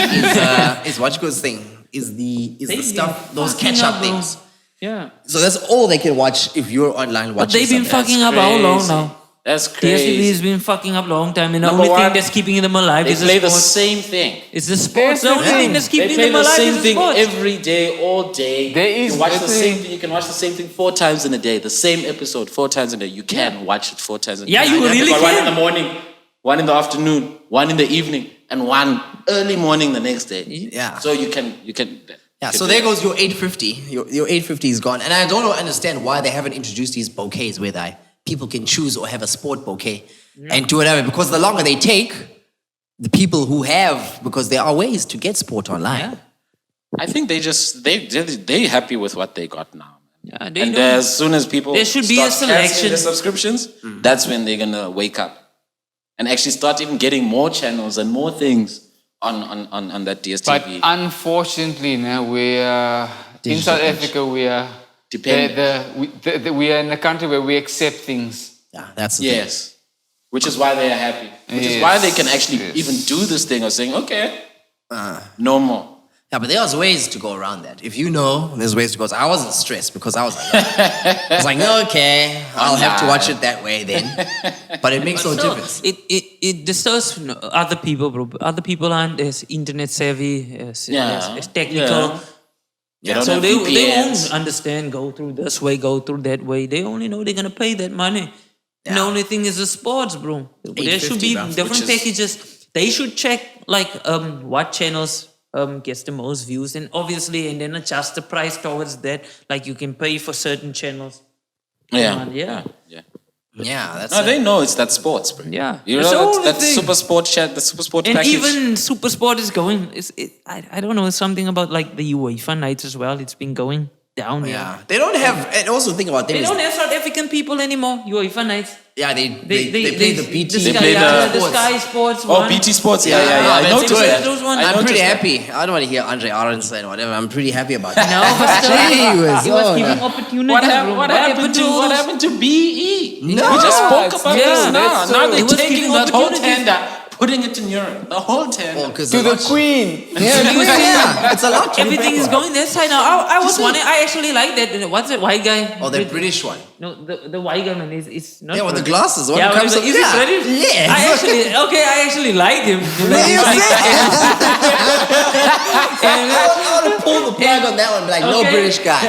is watch goes thing. Is the They've been stuff, those fucking catch up up, bro. things. Yeah. So that's all they can watch if you're online watching. But they've been something. fucking up how long crazy. now? That's DSTV crazy. has been fucking up long time, and the Number only thing one, that's keeping them alive They is play the the sports. same thing. It's the sports. The only the thing thing. that's They keeping play them the alive same is the thing sports. every day, all day. There is you watch the literally- same thing. You can watch the same thing 4 times in a day. The same episode 4 times in a day. You can watch it 4 times in a day. Yeah, you really got one can. in the morning, one in the afternoon, one in the evening, and one early morning the next day. Yeah. So you can. Yeah, so there goes your 850. Your 850 is gone. And I don't understand why they haven't introduced these bouquets where people can choose or have a sport bouquet and do whatever. Because the longer they take, the people who have, because there are ways to get sport online. Yeah. I think they're happy with what they got now. Yeah, they And don't. as soon as people There should be a start canceling selection. their subscriptions, that's when they're gonna wake up and actually start even getting more channels and more things on that But DSTV. unfortunately, now we in South Africa we are Dependent. we are in a country where we accept things. Yeah, that's the thing. Yes. Which is why they are happy. Which is why they can actually even do this thing of saying, okay, no more. Yeah, but there's ways to go around that. If you know, there's ways to go. So I wasn't stressed because I was like, I was like, okay, I'll have to watch it that way then. But it makes no difference. It disturbs other people, bro. Other people aren't as internet savvy, as technical. They don't So have they VPNs. won't understand, go through this way, go through that way. They only know they're going to pay that money. And the only thing is the sports, bro. There should be bro, different packages. They should check like what channels gets the most views, and obviously, and then adjust the price towards that. Like you can pay for certain channels. Yeah. Yeah. Yeah, that's No, it. they know it's that sports, bro. Yeah. You It's know all the that thing. super sport chat, the super sport And package. even Super Sport is going. I don't know. Something about like the UEFA nights as well. It's been going down. Yeah, they don't have. And also think about them. They is- don't have South African people anymore. UEFA nights. Yeah, they play the BT. They play the the- Sky Sports. Oh, one. BT Sports. Yeah. Yeah, I that's noticed good. that. Those ones. I I'm pretty noticed that. happy. I don't want to hear Andre Aronson or whatever. I'm pretty happy about that. No, but still, Gee, he was oh, giving no. opportunities. What happened to all what those- happened to BE? No. We just spoke it's- about yeah, this now. that's Now it they're was taking giving that whole opportunities. tender, putting it in Europe. The whole tender. Because To the Queen. Yeah, it's a lot. Everything is going that side now. I was wondering. I actually like that. What's that white guy? Oh, the British one. No, the white guy man is not. Yeah, with the British. glasses. One Yeah, comes is up- it yeah. British? Yes. I actually like him. What do you say? And- I want to pull the plug on that one. Like, no Okay. British guy.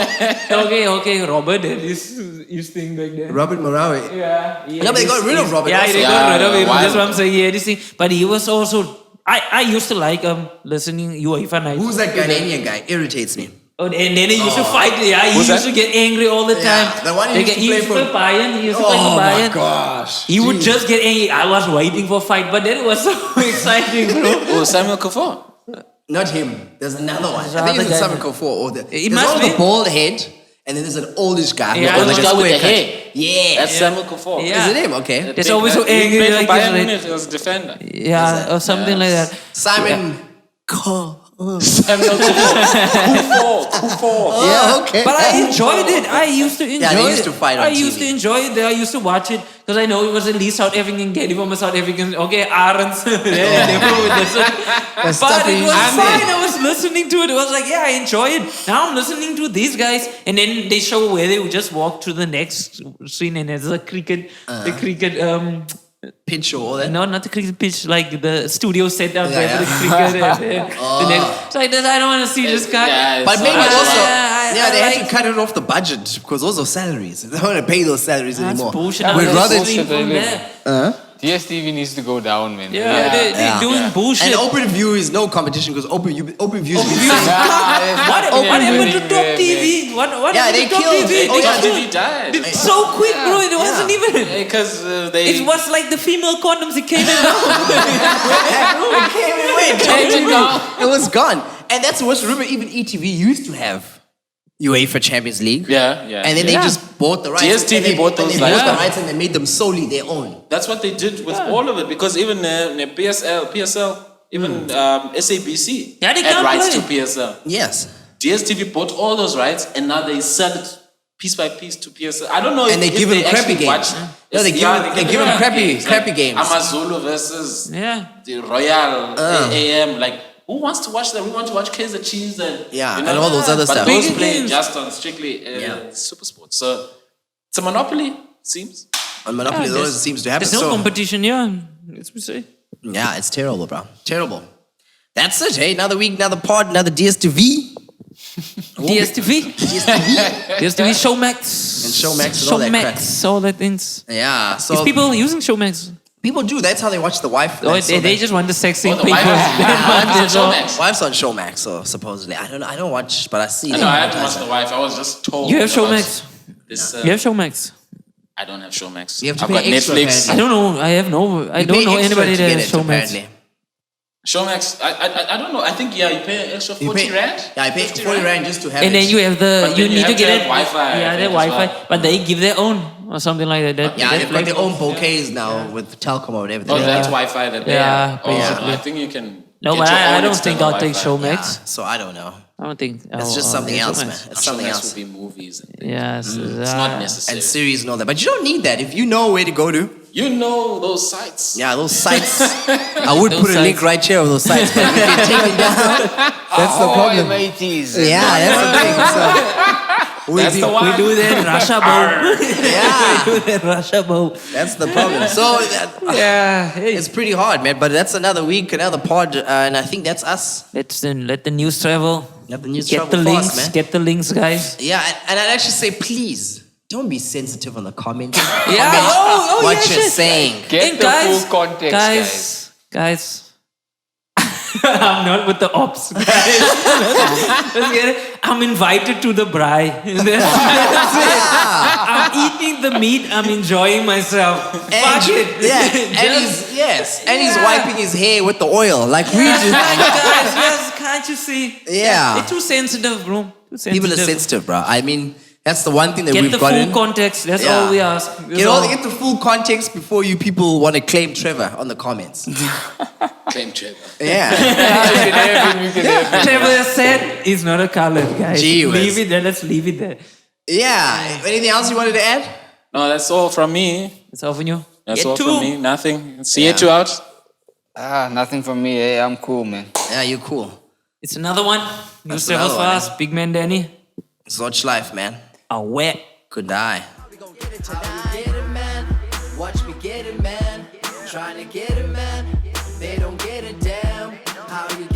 okay, Robert, that is his thing back then. Robert Morawi. Yeah. No, but they got rid of Robert Yeah, also. they got rid of him. why? That's what I'm saying. Yeah, this thing. But he was also. I used to like listening UEFA nights. Who's that Ghanaian guy? Irritates me. Oh, and then he used to fight. Yeah, he Who's used that? to get angry all the Yeah, time. the one he used to play for- Bayern. He used to play for Oh my Bayern. gosh. He would just get angry. I was waiting for a fight, but then it was so exciting, bro. Oh, Samuel Kafur. Not him. There's another one. There's I think another it's guy. Simon Kofor. Or It there's must all be. the bald head, and then there's an oldish guy. Yeah, who's the like a guy with square the cut. hair. Yeah. That's Samuel Kafur. Yeah. Is it him? Okay. There's always so He angry. played for Like, Bayern this, Munich as a defender. yeah, or something like that. Simon. Samuel Kafur. Yeah, okay. But I enjoyed it. I used to enjoy it. they used to fight on I used TV. to enjoy it. I used to watch it because I know it was at least South African. Get it from a South African. Okay, Arons. Yeah, they were with this. But stuff it he was used to fine. say. I was listening to it. It was like, yeah, I enjoy it. Now I'm listening to these guys, and then they show where they would just walk to the next scene, and it's a cricket, the cricket. Pitch or all that. No, not the cricket pitch, like the studio set up there for the yeah. cricket. And the next. So I don't want to see this guy. Yeah, But maybe so- also, I they had like- to cut it off the budget because those are salaries. They don't want to pay those salaries That's anymore. bullshit. We'd I'm rather. listening from there. DSTV needs to go down, man. Yeah, they're doing bullshit. And open view is no competition because open view is What happened to Top TV? What Yeah, happened they to Top killed TV? it. They Top killed TV died. it so quick, bro. It wasn't even. Because they... It was like the female condoms. It came in. It was gone. And that's what, remember, even ETV used to have UEFA Champions League. Yeah. And then they just bought the rights. DSTV and they- bought and those they bought rights. the rights and they made them solely their own. That's what they did with all of it. Because even PSL, even SABC Yeah, they had can't rights play. to PSL. Yes. DSTV bought all those rights and now they sell it piece by piece to PSL. I don't know And they if give they them crappy actually games. watch. No, they give them crappy games. Amazulu versus Yeah. the Royal AM. Like, who wants to watch that? We want to watch Kaiser Chiefs and Yeah, and all those other but stuff. those Big play games. just on strictly super sports. So it's a monopoly, seems. On Monopoly, Yeah, those seems to happen. There's no So, competition, yeah. Let's say. yeah, it's terrible, bro. Terrible. That's it, hey. Another week, another pod, another DSTV. DSTV. DSTV Showmax. And Showmax and all that crap. Showmax, all that things. Yeah, so Is people using Showmax? people do. That's how they watch the wife. Or they just want the sex scene. the wife is on Showmax. Wife's on Showmax, so supposedly. I don't know. I don't watch, but I see. I know I had to watch the wife. I was just told. You have about Showmax. This, You have Showmax. I don't have Showmax. You have to I've pay got extra, Netflix. apparently. I don't know. I You don't pay know extra anybody to that get has it, Showmax. apparently. Showmax, I don't know. I think, you pay an extra 40 rand. Yeah, I pay 40 rand just to have And it. then you have But you then you need to have to get have it. Wi-Fi, Yeah, I their think, as Wi-Fi, well. but they give their own or something like that. Yeah, they've got like their own bouquets now with Telkom or whatever. Oh, that's Wi-Fi that they Yeah, have. Oh, basically. I think you can. No, get but your I own don't think external I'll take Wi-Fi. Showmax. Yeah, so I don't know. I don't think. It's just something else, Showmax. man. It's something Showmax else. will be movies. And things. Yes, It's not necessary. And series and all that. But you don't need that. If you know where to go to, You know those sites. yeah, those sites. I would Those put a link sites. right here of those sites, but if you take it down, that's the problem. mateys. Yeah, that's the thing. So, That's the one. We do that Russia bow. yeah, We do that Russia bow. that's the problem. So Yeah. Hey. it's pretty hard, man. But that's another week, another pod, and I think that's us. Let's let the news travel. Let the news Get travel the fast, links. man. Get the links, guys. Yeah, and I'd actually say, please don't be sensitive on the comments. Yeah. Oh, what yeah, you're shit. saying. Get And the full context, guys. I'm not with the ops, guys. Let's get it. I'm invited to the braai. That's it. I'm eating the meat. I'm enjoying myself. Fuck it. Yeah, and he's wiping his hair with the oil. Like we just, Guys, yes, can't you see? Yeah. They're too sensitive, bro. Too sensitive. people are sensitive, bro. I mean, that's the one thing that Get we've the gotten. full context. That's Yeah. all we ask. Get the full context before you people want to claim Trevor on the comments. Claim Trevor. Yeah. Trevor said he's not a colored guy. Gee whiz. Leave it there. Let's leave it there. Yeah. Anything else you wanted to add? No, that's all from me. It's all from you. That's all Yethu. from me. Nothing. See Yeah. you out. Nothing from me. Hey, I'm cool, man. Yeah, you're cool. It's another one. News That's travels another one, fast. Big man Danny. Such life, man. Aware. Good die. Watch me get it, man. Trying to get it, man. They don't get it, damn. How you